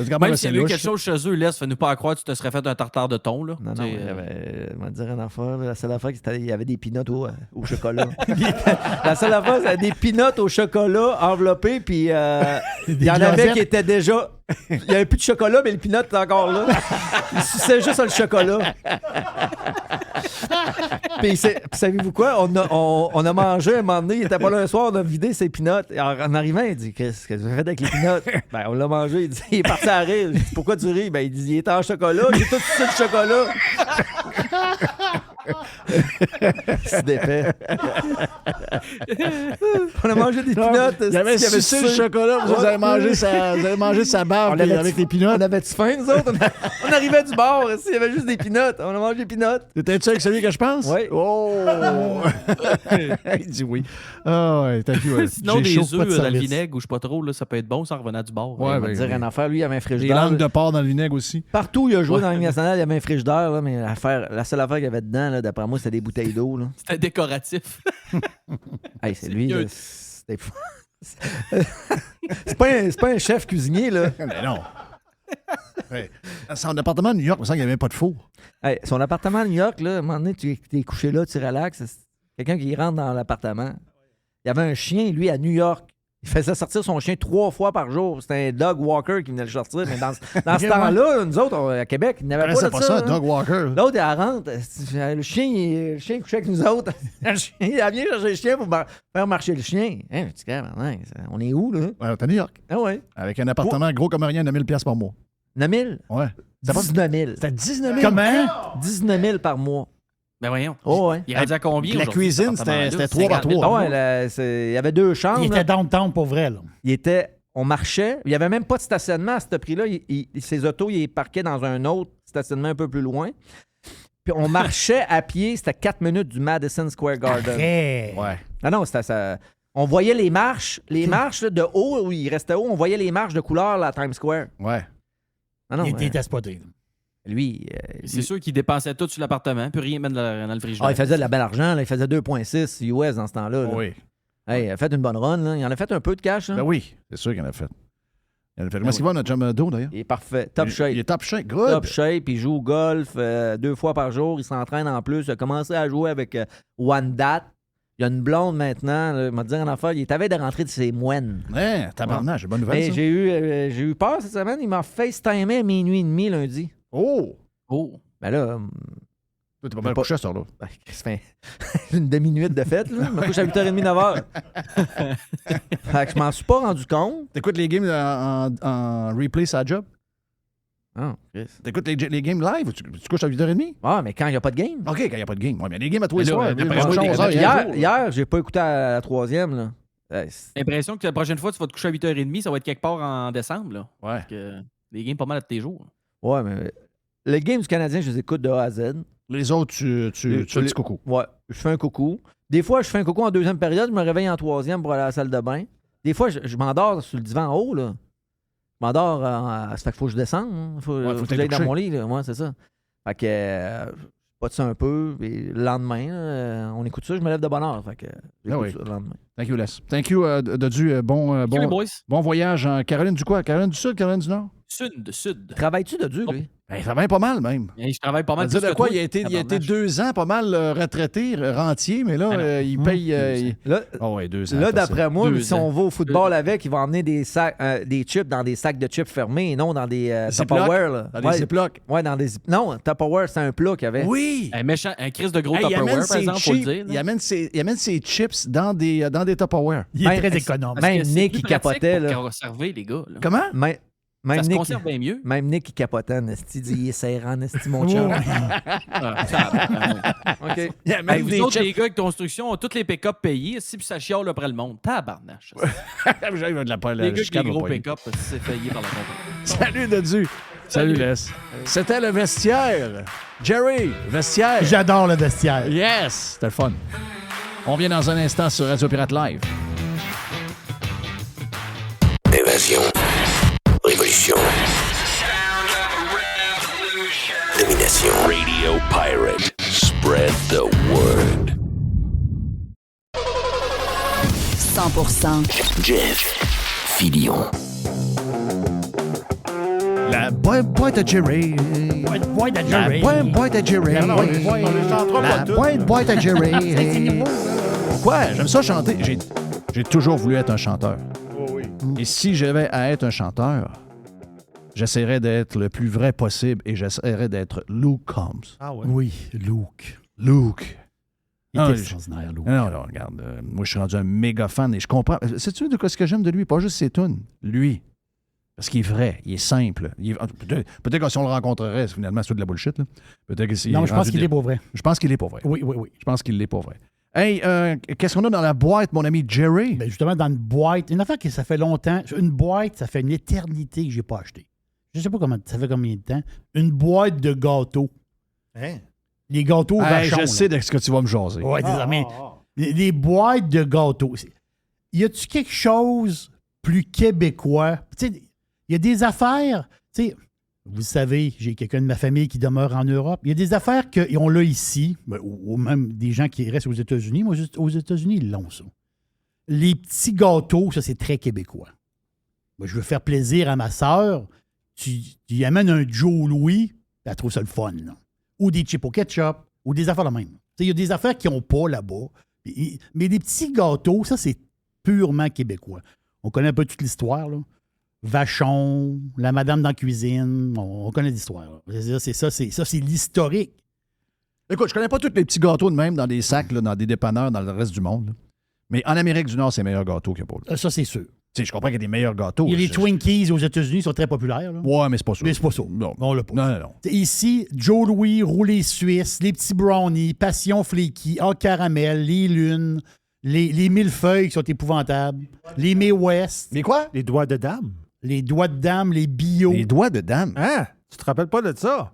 Quand Même s'il y avait eu quelque chose chez eux, laisse, fais-nous pas croire que tu te serais fait un tartare de thon. Là. Non, il y avait, on va te dire une affaire. La seule affaire, c'était il y avait des peanuts au chocolat. La seule affaire, c'était des peanuts au chocolat enveloppés, puis il y en avait qui étaient déjà... Il n'y avait plus de chocolat, mais le peanut était encore là. Il suçait juste le chocolat. Puis savez-vous quoi? On a mangé un moment donné, il était pas là un soir, on a vidé ses peanuts. En arrivant, il dit, qu'est-ce que tu as fait avec les peanuts? Ben, on l'a mangé. Il est parti à rire. Je dis, pourquoi tu ris? Ben, il dit, il était en chocolat. J'ai tout sucé le chocolat. C'est d'épais. On a mangé des peanuts. Il y avait sucé le chocolat, vous avez mangé sa barbe avec les peanuts. On avait-tu faim, nous autres? On arrivait du bar, il y avait juste des peanuts. On a mangé des peanuts. T'étais-tu avec celui que je pense? Oui. Oh! Il dit oui. Ah ouais, t'as vu. Sinon, des œufs dans le vinaigre ou je sais pas trop, là, ça peut être bon, ça revenant du bar. Ouais, on va dire une affaire. Lui, il avait un Des frigidaire. langues de porc dans le vinaigre aussi. Partout où il a joué dans la Ligue nationale, il y avait un frigidaire, là, mais la seule affaire qu'il y avait dedans, là, d'après moi, c'était des bouteilles d'eau. Là. C'était décoratif. Hey, c'est lui. Là, c'était fou. C'est pas un chef cuisinier, là. Mais non. Ouais. Son appartement à New York, il me semble qu'il n'y avait même pas de four. Hey, son appartement à New York, là, à un moment donné, tu es couché là, tu relaxes. C'est quelqu'un qui rentre dans l'appartement. Il y avait un chien, lui, à New York. Il faisait sortir son chien 3 fois par jour. C'était un dog walker qui venait le sortir. Mais dans ce temps-là, nous autres, à Québec, il n'y avait pas de ça. Un dog walker. L'autre, il rentre. Le chien couchait avec nous autres. Le chien, il a bien chercher le chien pour faire marcher le chien. Hein, tu sais, on est où, là? Ouais, t'es à New York. Ah ouais. Avec un appartement gros comme rien, 9 000$ par mois. 9 000? Ouais. 19 000. C'était 19 000. Comment? 19 000 par mois. Ben voyons. Oh, ouais. Il est rendu à combien? La cuisine, c'était 3 par 3. Ah ouais, il y avait 2 chambres. Il était downtown pour vrai, là. On marchait. Il n'y avait même pas de stationnement à ce prix-là. Ses autos, il parquait dans un autre stationnement un peu plus loin. Puis on marchait à pied. C'était 4 minutes du Madison Square Garden. Hey. Ouais. Ah non, c'était ça. On voyait les marches là, de haut, où il restait haut. On voyait les marches de couleur là, à Times Square. Ouais. Ah non, Il était spoté. lui... C'est sûr qu'il dépensait tout sur l'appartement, puis rien mettre dans le frigidaire. Ah, il faisait de la belle argent. Là. Il faisait 2,6 US dans ce temps-là. Là. Oui. Hey, il a fait une bonne run. Là. Il en a fait un peu de cash. Là. Ben oui, c'est sûr qu'il en a fait. Comment est-ce qu'il va, notre chum Do, d'ailleurs? Il est parfait. Top shape. Il est top shape. Good. Top shape. Il joue au golf 2 fois par jour. Il s'entraîne en plus. Il a commencé à jouer avec One Dat. Il y a une blonde maintenant. Là, il m'a dit une affaire. Il est avais de rentrer de ses moines. Ouais, tabarnak, j'ai bonne nouvelle. Hey, ça. j'ai eu peur cette semaine. Il m'a FaceTimé à minuit et demi lundi. Oh! Oh! Ben là... Toi, t'es pas mal couché à cette heure-là. Ben, ça fait une demi-nuit de fête. Là. Je me couche à 8h30, 9h. Fait que je m'en suis pas rendu compte. T'écoutes les games en replay sur la job? Ah, Chris. T'écoutes les games live ou tu couches à 8h30? Ah, mais quand il n'y a pas de game. OK, quand il n'y a pas de game. Ouais, mais les games à tous les Mais là, soirs. après, Après, jouer des- 11 heures, Hier, j'ai pas écouté à la 3e. Là. J'ai l'impression que la prochaine fois, tu vas te coucher à 8h30, ça va être quelque part en décembre. Là. Ouais. Parce que les games pas mal à tous les jours. Ouais, mais les games du Canadien, je les écoute de A à Z. Les autres, tu fais le petit coucou. Ouais, je fais un coucou. Des fois, je fais un coucou en 2e période, je me réveille en 3e pour aller à la salle de bain. Des fois, je m'endors sur le divan en haut, là. Je m'endors, ça fait qu'il faut que je descende. Hein. Faut que j'aille dans mon lit, là. Ouais, c'est ça. Fait que, je pote ça un peu, puis le lendemain, on écoute ça, je me lève de bonne heure. Fait que, j'écoute ça le lendemain. Thank you, Les. Thank you, Dodu. Bon Salut, boys. voyage en Caroline du quoi? Caroline du Sud, Caroline du Nord? Sud. Travailles-tu de dur, lui? Ben, il travaille pas mal, même. Je travaille pas mal. Ça veut plus dire de que quoi? toi, Il a été tabarnache. 2 ans pas mal retraité, rentier, mais là, il paye... Là, Oh, ouais, 2 ans. là facile. d'après moi, 2 si ans. on va au football avec, ils vont emmener des sacs, des chips dans des sacs de chips fermés et non dans des Ziploc? Tupperware. Là. Dans les Ouais, Ziploc. ouais, dans des... Non, Tupperware, c'est un plat qu'il y avait. Oui! Un crise de gros Hey, il amène Tupperware, par ses exemple, faut le chips- dire. il amène ses chips dans des Tupperware. Il est Ben, très économe. Parce Même que c'est Nick, plus il pratique capotait, pour là. conserver, les gars. Là. Comment? Même Ça se Nick, conserve bien mieux. même Nick, il capotait, Nasty, il est serrant, Nasty, mon chum. Ah, tabarnak. OK. Il amène Hey, vous des autres, chips. les gars de construction, ont tous les pick-up payés, si puis ça chiale après le monde. Tabarnache. J'arrive de la Les gars avec chicane les va gros pas y- pick-up, c'est payé par la compagnie. Salut, Dodu. Salut, Les. C'était le vestiaire. Jerry, vestiaire. J'adore le vestiaire. Yes! C'était le fun. On vient dans un instant sur Radio Pirate Live. Évasion. Révolution. Domination. Radio Pirate. Spread the word. 100%. Jeff Fillion. La boîte à Jerry. Boîte à La Jerry. boîte à Jerry. On les chantera pas La toutes. boîte à Jerry. Pourquoi? J'aime ça chanter. J'ai toujours voulu être un chanteur. Oh oui. Et si j'avais à être un chanteur, j'essaierais d'être le plus vrai possible et j'essaierais d'être Luke Combs. Ah ouais. Oui, Luke. Luke. Il est Ah, extraordinaire, Luke. Non, regarde. Moi, je suis rendu un méga fan et je comprends. Sais-tu de quoi ce que j'aime de lui? Pas juste ses tunes. Lui. Parce qu'il est vrai, il est simple. Peut-être que si on le rencontrerait, finalement, c'est tout de la bullshit. Là. Peut-être que Non, mais je pense qu'il est pour vrai. Je pense qu'il est pour vrai. Oui, oui, oui. Je pense qu'il l'est pour vrai. Hey, qu'est-ce qu'on a dans la boîte, mon ami Jerry? Ben justement, dans une boîte, une affaire que ça fait longtemps, une boîte, ça fait une éternité que je n'ai pas acheté. Je sais pas ça fait combien de temps. Une boîte de gâteaux. Hein? Les gâteaux Hey, vachons. je sais de ce que tu vas me jaser. Oui, mais les boîtes de gâteaux. Y a-tu quelque chose plus québécois? Tu sais, il y a des affaires, tu sais, vous savez, j'ai quelqu'un de ma famille qui demeure en Europe. Il y a des affaires qu'on l'a ici, ou même des gens qui restent aux États-Unis. Moi, juste aux États-Unis, ils l'ont, ça. Les petits gâteaux, ça, c'est très québécois. Moi, je veux faire plaisir à ma sœur. Tu y amènes un Joe Louis, elle trouve ça le fun, là. Ou des chips au ketchup, ou des affaires de même. Il y a des affaires qu'ils n'ont pas là-bas. Mais des petits gâteaux, ça, c'est purement québécois. On connaît un peu toute l'histoire, là. Vachon, la madame dans la cuisine, on connaît l'histoire. Là. C'est c'est l'historique. Écoute, je connais pas tous les petits gâteaux de même dans des sacs, là, dans des dépanneurs, dans le reste du monde. là. Mais en Amérique du Nord, c'est les meilleurs gâteaux qu'il y a pas. là. Ça, c'est sûr. Tu sais, je comprends qu'il y a des meilleurs gâteaux. Il y a les Je- Twinkies aux États-Unis, sont très populaires. Là. Ouais, mais c'est pas ça. Mais c'est pas ça. Non. On l'a pas. Non. Ici, Joe Louis, roulé suisse, les petits brownies, passion flaky, en caramel, les lunes, les millefeuilles qui sont épouvantables, les May West, Mais quoi? Les doigts de dame. les doigts de dame, les bio. Les doigts de dame. Hein? Tu te rappelles pas de ça?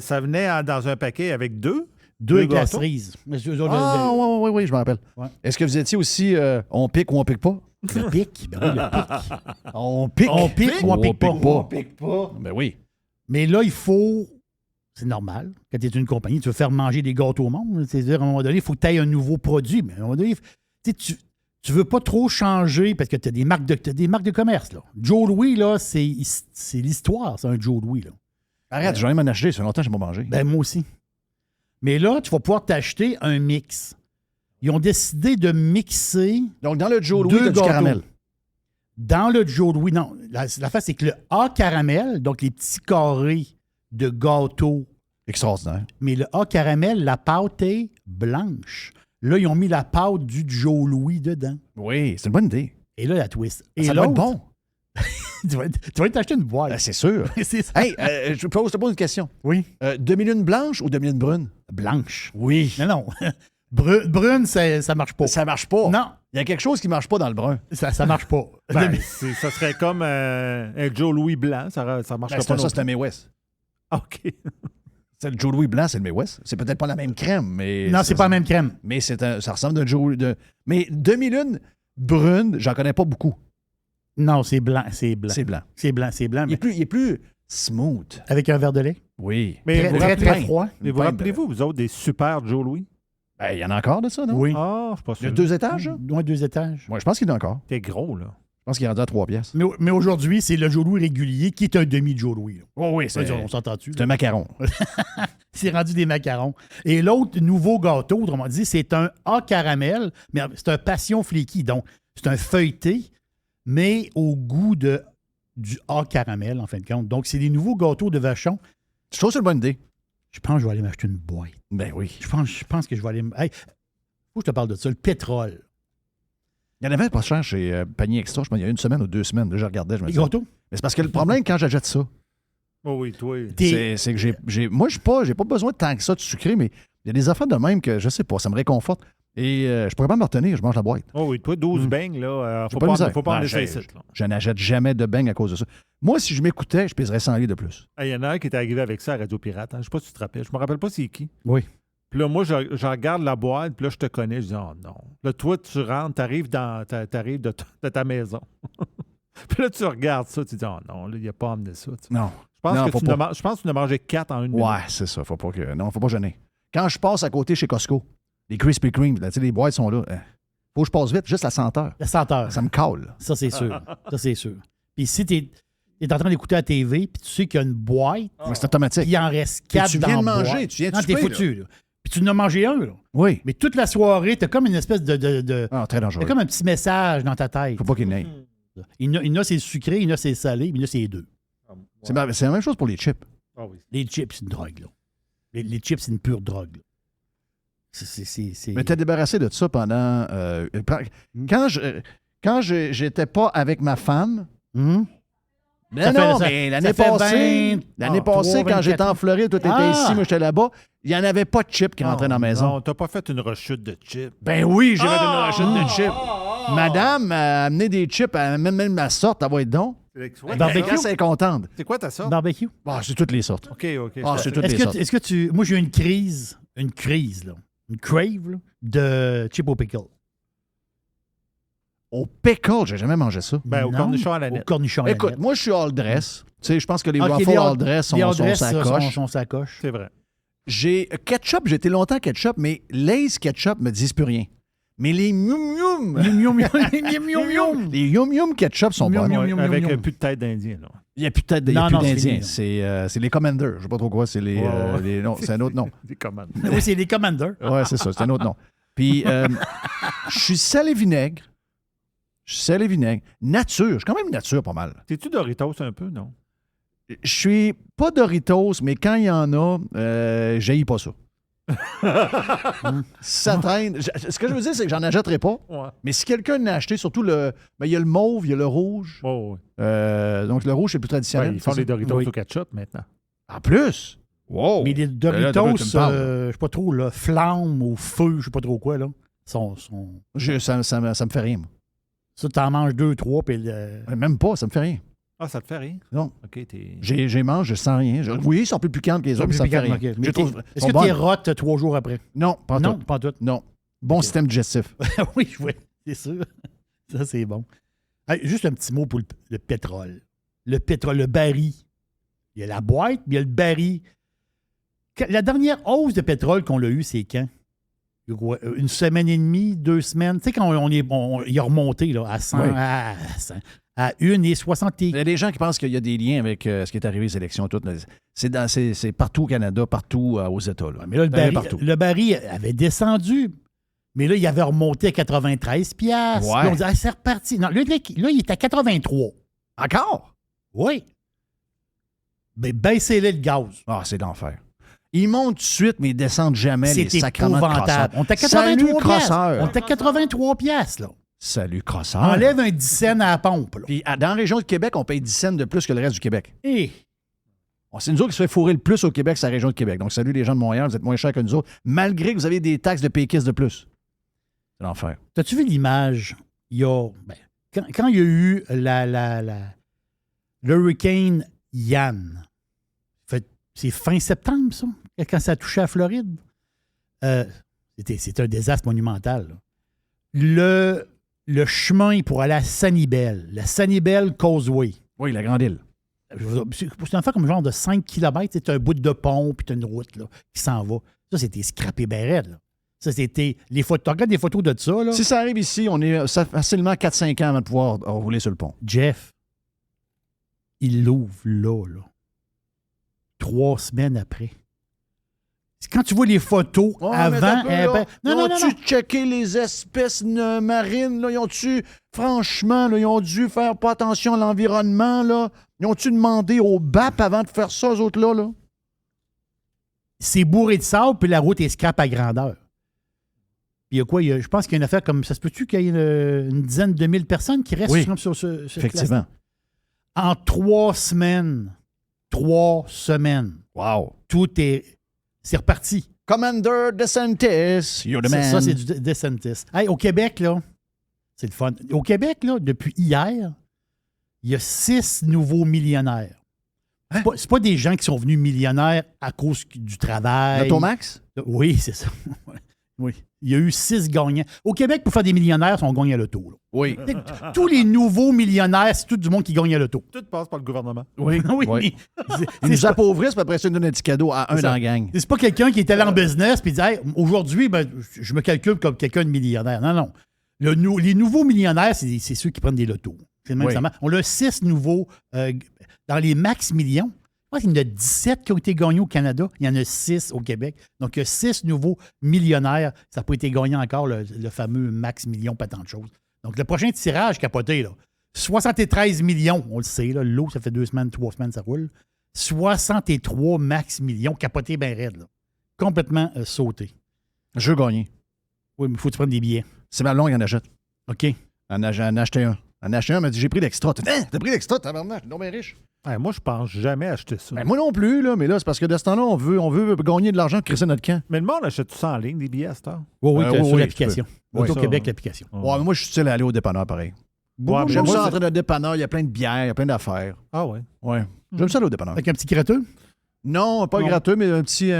Ça venait dans un paquet avec deux Deux gâteaux? glaces cerises. Ah, oui, je me rappelle. Ouais. Est-ce que vous étiez aussi on pique ou on pique pas? Le pic. Ben oui, le pic. On pique. On pique ou on pique pas? On pique pas. Ben oui. Mais là, il faut. C'est normal. Quand tu es une compagnie, tu veux faire manger des gâteaux au monde. C'est-à-dire, à un moment donné, il faut que tu aies un nouveau produit. Mais à un moment donné, tu veux pas trop changer parce que tu as des marques de commerce. Là. Joe Louis, là, c'est l'histoire, c'est un Joe Louis. Là. Arrête, j'en ai m'en acheté. Ça fait longtemps que je n'ai pas mangé. Ben, moi aussi. Mais là, tu vas pouvoir t'acheter un mix. Ils ont décidé de mixer. Donc, dans le Joe Louis, deux t'as du gâteaux. caramel. Dans le Joe Louis, non. La face, c'est que le A caramel, donc les petits carrés de gâteau, Extraordinaire. mais le A caramel, la pâte est blanche. Là, ils ont mis la pâte du Joe Louis dedans. Oui, c'est une bonne idée. Et là, la twist. Et Ça doit être l'autre, bon. tu vas t'acheter une boîte. C'est sûr. C'est ça. Hey, je te pose une question. Oui. Demi-lune blanche ou demi-lune brune? Blanche. Oui. Non. Brune, ça marche pas. Ça marche pas. Non, Il y a quelque chose qui marche pas dans le brun. ça marche pas. Ben, ça serait comme un Joe Louis blanc. Ça marcherait Ben, pas. ça, c'est un May West. OK. C'est le Joe Louis blanc, c'est le May West. C'est peut-être pas la même crème, mais... Non, c'est pas la même crème. Mais ça ressemble à un Joe... Mais demi-lune brune, j'en connais pas beaucoup. Non, c'est blanc. C'est blanc. C'est blanc. C'est blanc, c'est blanc. Il est plus smooth. Avec un verre de lait. Oui. Mais Très, vous très, rappelez- très froid. Mais vous rappelez-vous, vous autres, des super Joe Louis? Ben, il y en a encore de ça, non? Oui. Ah, je suis pas Il y a sûr. 2 étages? Moins 2 étages. Moi, je pense qu'il y en a encore. T'es gros, là. Je pense qu'il est rendu à 3 pièces. Mais aujourd'hui, c'est le Joe Louis régulier qui est un demi de Joe Louis. Là. Oh oui, On s'entend-tu? C'est un macaron. C'est rendu des macarons. Et l'autre nouveau gâteau, autrement dit, c'est un A caramel, mais c'est un passion flaky. Donc, c'est un feuilleté, mais au goût du A caramel, en fin de compte. Donc, c'est des nouveaux gâteaux de Vachon. Je trouve que c'est une bonne idée. Je pense que je vais aller m'acheter une boîte. Ben oui. Je pense que je vais aller... Hey, faut que je te parle de ça. Le pétrole. Il y en avait pas cher chez Panier Extra, je pense, il y a 1 semaine ou 2 semaines. Là, je regardais, je me Les disais. gâteaux? Mais c'est parce que le problème, quand j'achète ça, Oh oui, toi. c'est que moi, j'ai pas besoin de tant que ça de sucré, mais il y a des affaires de même que, je sais pas, ça me réconforte. Et je pourrais pas me retenir, je mange la boîte. Oh oui, toi, 12 beignes, là, J'ai pas de misère. faut pas en Ah, laisser je- ici, là. Je n'achète jamais de beignes à cause de ça. Moi, si je m'écoutais, je pèserais 100 livres de plus. Il y en a un qui était arrivé avec ça à Radio Pirate. Hein. Je sais pas si tu te rappelles. Je me rappelle pas c'est qui. Oui. Puis là, moi, je regarde la boîte, puis là, je te connais. Je dis, oh non. Là, toi, tu rentres, t'arrives de ta maison. Puis là, tu regardes ça, tu dis, oh non, là, il n'a pas amené ça. Tu sais. Non. Je pense Non, que faut tu pas. je pense que tu en as mangé 4 en une minute. Ouais, c'est ça. Faut pas gêner. Quand je passe à côté chez Costco, les Krispy Kreme, là, tu sais, les boîtes sont là. Faut que je passe vite, juste la senteur. La senteur. Ça me cale. Là. Ça, c'est sûr. Ça, c'est sûr. Puis si tu es en train d'écouter la TV, puis tu sais qu'il y a une boîte, Mais c'est automatique. puis il en reste Puis 4 tu dans viens de la manger, boîte. tu viens de Non, t'es souper, foutu, là. Puis tu en as mangé un, là. Oui. Mais toute la soirée, t'as comme une espèce de Ah, très dangereux. t'as comme un petit message dans ta tête. Faut pas qu'il n'aille. Il y en a, c'est sucré, il y en a, c'est salé, puis il y en a, c'est les deux. C'est la même chose pour les chips. Ah oui. Les chips, c'est une drogue, là. Les chips, c'est une pure drogue, là. C'est... Mais t'es débarrassé de ça pendant. Quand j'étais pas avec ma femme. Hum? Mais Ça non, fait- mais ça fait 20, l'année passée, 23, quand j'étais 24. en Floride, toi t'étais Ah! ici, moi j'étais là-bas, il n'y en avait pas de chips qui rentraient dans la maison. Non, t'as pas fait une rechute de chips. Ben oui, j'ai fait une rechute de chips. Madame a amené des chips, elle amène même ma sorte, elle va être donc. Barbecue? Quand c'est contente. C'est quoi ta sorte? Barbecue? Ah, c'est toutes les sortes. OK, OK. Ah, c'est toutes les sortes. Est-ce que tu... Moi, j'ai eu une crise, là. Une crave, là, de chips au pickle. Au pickle, j'ai jamais mangé ça. Ben, au Non, cornichon à la Au nette. cornichon à la Écoute, nette. moi je suis all dress. Tu sais, je pense que les Ok, waffles all dress sont les all dress, sa ça, coche. sont sa coche. C'est vrai. J'ai ketchup, j'ai été longtemps ketchup, mais Lay's ketchup me disent plus rien. Mais les Yum Yum, les Yum Yum ketchup sont Yum bonnes. Yum Ouais, Yum avec Yum. plus de tête d'Indien, là. Il n'y a plus de tête, il y a Non, plus non, c'est d'Indiens. fini, C'est les Commanders. Je ne sais pas trop quoi. C'est les, Ouais. non, c'est un autre nom. Des commandes. Oui, c'est les commanders. Ouais, c'est ça. C'est un autre nom. Puis, je suis sel et vinaigre. Nature. Je suis quand même nature pas mal. T'es-tu Doritos un peu, non? Je suis pas Doritos, mais quand il y en a, j'haïs pas ça. Ça traîne. Ce que je veux dire, c'est que j'en achèterai pas. Ouais. Mais si quelqu'un en a acheté, surtout il y a le mauve, il y a le rouge. Oh, ouais. Donc le rouge, c'est le plus traditionnel. Ouais, ils font c'est les ça? Doritos Oui. au ketchup maintenant. En plus? Wow! Mais les là, Doritos, tu me parles. je sais pas trop, là, flamme ou feu, je sais pas trop quoi, là, sont... Ça me fait rien, moi. Ça, t'en manges 2, 3, puis... Même pas, ça me fait rien. Ah, ça te fait rire? Non. OK, t'es... J'ai mange, je sens rien. Oui, ils sont plus piquantes que les autres, mais ça me fait rien. Mais Je trouve- est-ce sont que t'es bonnes. rotte 3 jours après? Non, pas Non, tout. pas tout. Non. Bon système digestif. Oui, c'est sûr. Ça, c'est bon. Hey, juste un petit mot pour le pétrole. Le pétrole, le baril. Il y a la boîte, puis il y a le baril. La dernière hausse de pétrole qu'on a eue, c'est quand? Une semaine et demie, 2 semaines. Tu sais, quand il a remonté là, à 100, Oui. à 1,60. Il y a des gens qui pensent qu'il y a des liens avec ce qui est arrivé aux élections. Toutes. C'est partout au Canada, partout aux États. Là. Mais là, Partout. le baril avait descendu. Mais là, il avait remonté à 93 piastres. Ouais. Puis on dit, ah, c'est reparti. Non, là, il est à 83. Encore? Oui. Ben, baissez-le le gaz. Ah, c'est l'enfer. Ils montent tout de suite, mais ils descendent jamais les C'est sacrements de épouvantable. crosseurs. On est à Salut, 83 piastres. crosseur. On est à 83 piastres, là. Salut, crosseur. Enlève un 10 cents à la pompe, là. Puis dans la région de Québec, on paye 10 cents de plus que le reste du Québec. Et C'est nous autres qui se fait fourrer le plus au Québec, c'est la région de Québec. Donc, salut les gens de Montréal, vous êtes moins chers que nous autres, malgré que vous avez des taxes de péquistes de plus. C'est l'enfer. t'as-tu vu l'image? Il y a... ben, quand il y a eu l'hurricane Yann, c'est fin septembre, ça, quand ça a touché à Floride. C'était un désastre monumental, là. Le chemin pour aller à Sanibel, la Sanibel Causeway. Oui, la Grande Île. C'est un fait comme genre de 5 km. C'est un bout de pont, puis tu as une route là, qui s'en va. Ça, c'était scrappé ben raide, là. Ça, c'était les photos. Regarde des photos de ça, là. Si ça arrive ici, on est facilement 4-5 ans avant de pouvoir rouler sur le pont. Jeff, il l'ouvre là. 3 semaines après. Quand tu vois les photos avant... Non, ont-tu checké les espèces marines? Là? Ils ont-tu, franchement, là, ils ont dû faire pas attention à l'environnement? Là? Ils ont-tu demandé au BAP avant de faire ça, eux autres-là? Là? C'est bourré de sable, puis la route est scrap à grandeur. Puis il y a quoi? Je pense qu'il y a une affaire comme... Ça se peut-tu qu'il y ait une dizaine de mille personnes qui restent sur ce effectivement. En 3 semaines. 3 semaines. Wow. C'est reparti. Commander DeSantis, you're the man. Ça, c'est du DeSantis. Hey, au Québec, là, c'est le fun. Au Québec, là, depuis hier, il y a 6 nouveaux millionnaires. Hein? C'est pas des gens qui sont venus millionnaires à cause du travail. L'Automax? Oui, c'est ça. Oui. Il y a eu 6 gagnants. Au Québec, pour faire des millionnaires, on gagne à l'auto. Là. Oui. Tous les nouveaux millionnaires, c'est tout du monde qui gagne à l'auto. Tout passe par le gouvernement. Oui. Ils nous appauvrissent, puis après ça, ils nous donnent un petit cadeau à un dans la gang. C'est pas quelqu'un qui est allé en business et dit hey, aujourd'hui, je me calcule comme quelqu'un de millionnaire. Non. Les nouveaux millionnaires, c'est ceux qui prennent des lotos. C'est le même ça marche. On a 6 nouveaux dans les max millions. Je pense qu'il y en a 17 qui ont été gagnés au Canada. Il y en a 6 au Québec. Donc, il y a 6 nouveaux millionnaires. Ça n'a pas été gagné encore, le fameux max million, pas tant de choses. Donc, le prochain tirage capoté, là, 73 millions, on le sait, là, l'eau, ça fait 2 semaines, 3 semaines, ça roule. 63 max millions, capoté bien raide. Là. Complètement sauté. Je veux gagner. Oui, mais il faut que tu prennes des billets. C'est ma longue, il en achète. OK. En a acheté un. En a acheté un, il m'a dit j'ai pris l'extra. T'as pris l'extra, tabarnak, je suis donc bien riche. Moi, je pense jamais acheter ça. Moi non plus, là, mais là, c'est parce que de ce temps-là, on veut gagner de l'argent pour créer notre camp. Mais le monde achète tout ça en ligne, des billets à cette heure? Oui, sur l'application. Auto-Québec, l'application. Ouais, mais moi, je suis style à aller au dépanneur, pareil. J'aime ça entrer dans le dépanneur, il y a plein de bières, il y a plein d'affaires. Ah ouais? Ouais. J'aime ça aller au dépanneur. Avec un petit gratteux? Non, pas gratteux, mais un petit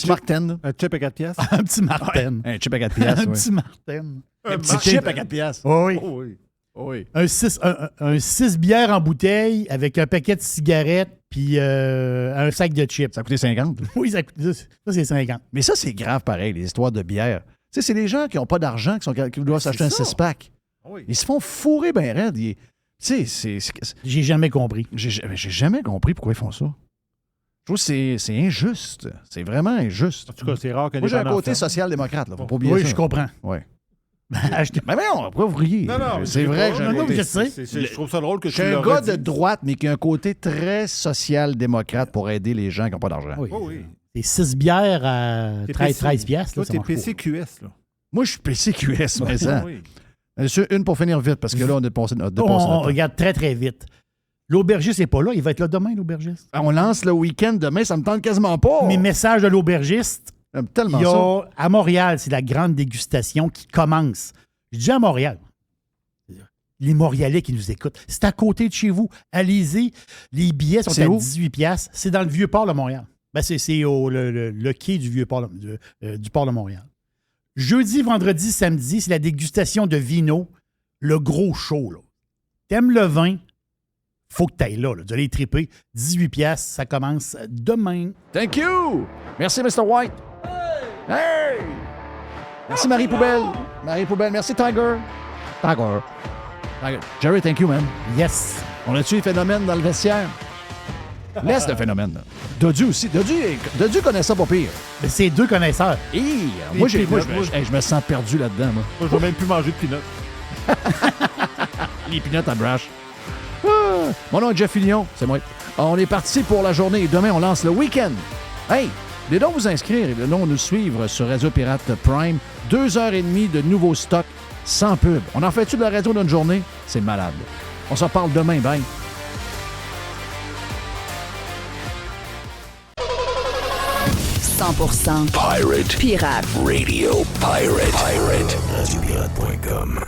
Martin. Un chip à 4 piastres? Un petit Martin. Un chip à 4 piastres, Un petit Martin. Un petit chip à 4 piastres. Oui. Oui. Un 6 bières en bouteille avec un paquet de cigarettes puis un sac de chips. Ça a coûté 50? Oui, ça c'est 50. Mais ça, c'est grave pareil, les histoires de bière. Tu sais, c'est des gens qui n'ont pas d'argent, qui doivent s'acheter un 6-pack. Oui. Ils se font fourrer bien raide. Tu sais, J'ai jamais compris. J'ai jamais compris pourquoi ils font ça. Je trouve que c'est injuste. C'est vraiment injuste. En tout cas, c'est rare que moi, j'ai un côté social-démocrate. Faut pas oublier ça. Oui, je comprends. Oui. Mais non, pourquoi vous riez? Non, c'est vrai que j'ai un côté... je sais. Je trouve ça drôle que tu l'aurais dit. Je suis un gars de droite, mais qui a un côté très social-démocrate pour aider les gens qui n'ont pas d'argent. Oui. C'est 6 bières à 13 piastres. Toi, t'es PCQS, là. Moi, je suis PCQS, mais ça. Une pour finir vite, parce que là, on a dépassé notre temps. On regarde très, très vite. L'aubergiste n'est pas là. Il va être là demain, l'aubergiste. On lance le week-end demain. Ça me tente quasiment pas. Mes messages de l'aubergiste. Tellement il y a, à Montréal, c'est la grande dégustation qui commence. Je dis à Montréal. Les Montréalais qui nous écoutent. C'est à côté de chez vous. Allez-y. Les billets sont à 18 piastres. C'est dans le Vieux-Port de Montréal. C'est le quai du Vieux-Port du Port de Montréal. Jeudi, vendredi, samedi, c'est la dégustation de vino. Le gros show. Là. T'aimes le vin? Faut que t'ailles là. Tu vas aller triper. 18 piastres, ça commence demain. Thank you! Merci, Mr. White. Hey! Merci, Marie Poubelle. Merci, Tiger. Jerry, thank you, man. Yes. On a-tu les phénomènes dans le vestiaire? Laisse le phénomène. Là. Dodu aussi. Dodu connaît ça pas pire. Mais c'est 2 connaisseurs. Moi, je me sens perdu là-dedans. Moi, je vais même plus manger de peanuts. Les peanuts à brush. Mon nom est Jeff Fillion, c'est moi. On est parti pour la journée et demain, on lance le week-end. Hey, venez donc vous inscrire et venez donc nous suivre sur Radio Pirate Prime. 2h30 de nouveaux stocks sans pub. On en fait-tu de la radio d'une journée? C'est malade. On s'en parle demain, bye. Pirate. Radio Pirate. Radio Pirate.com.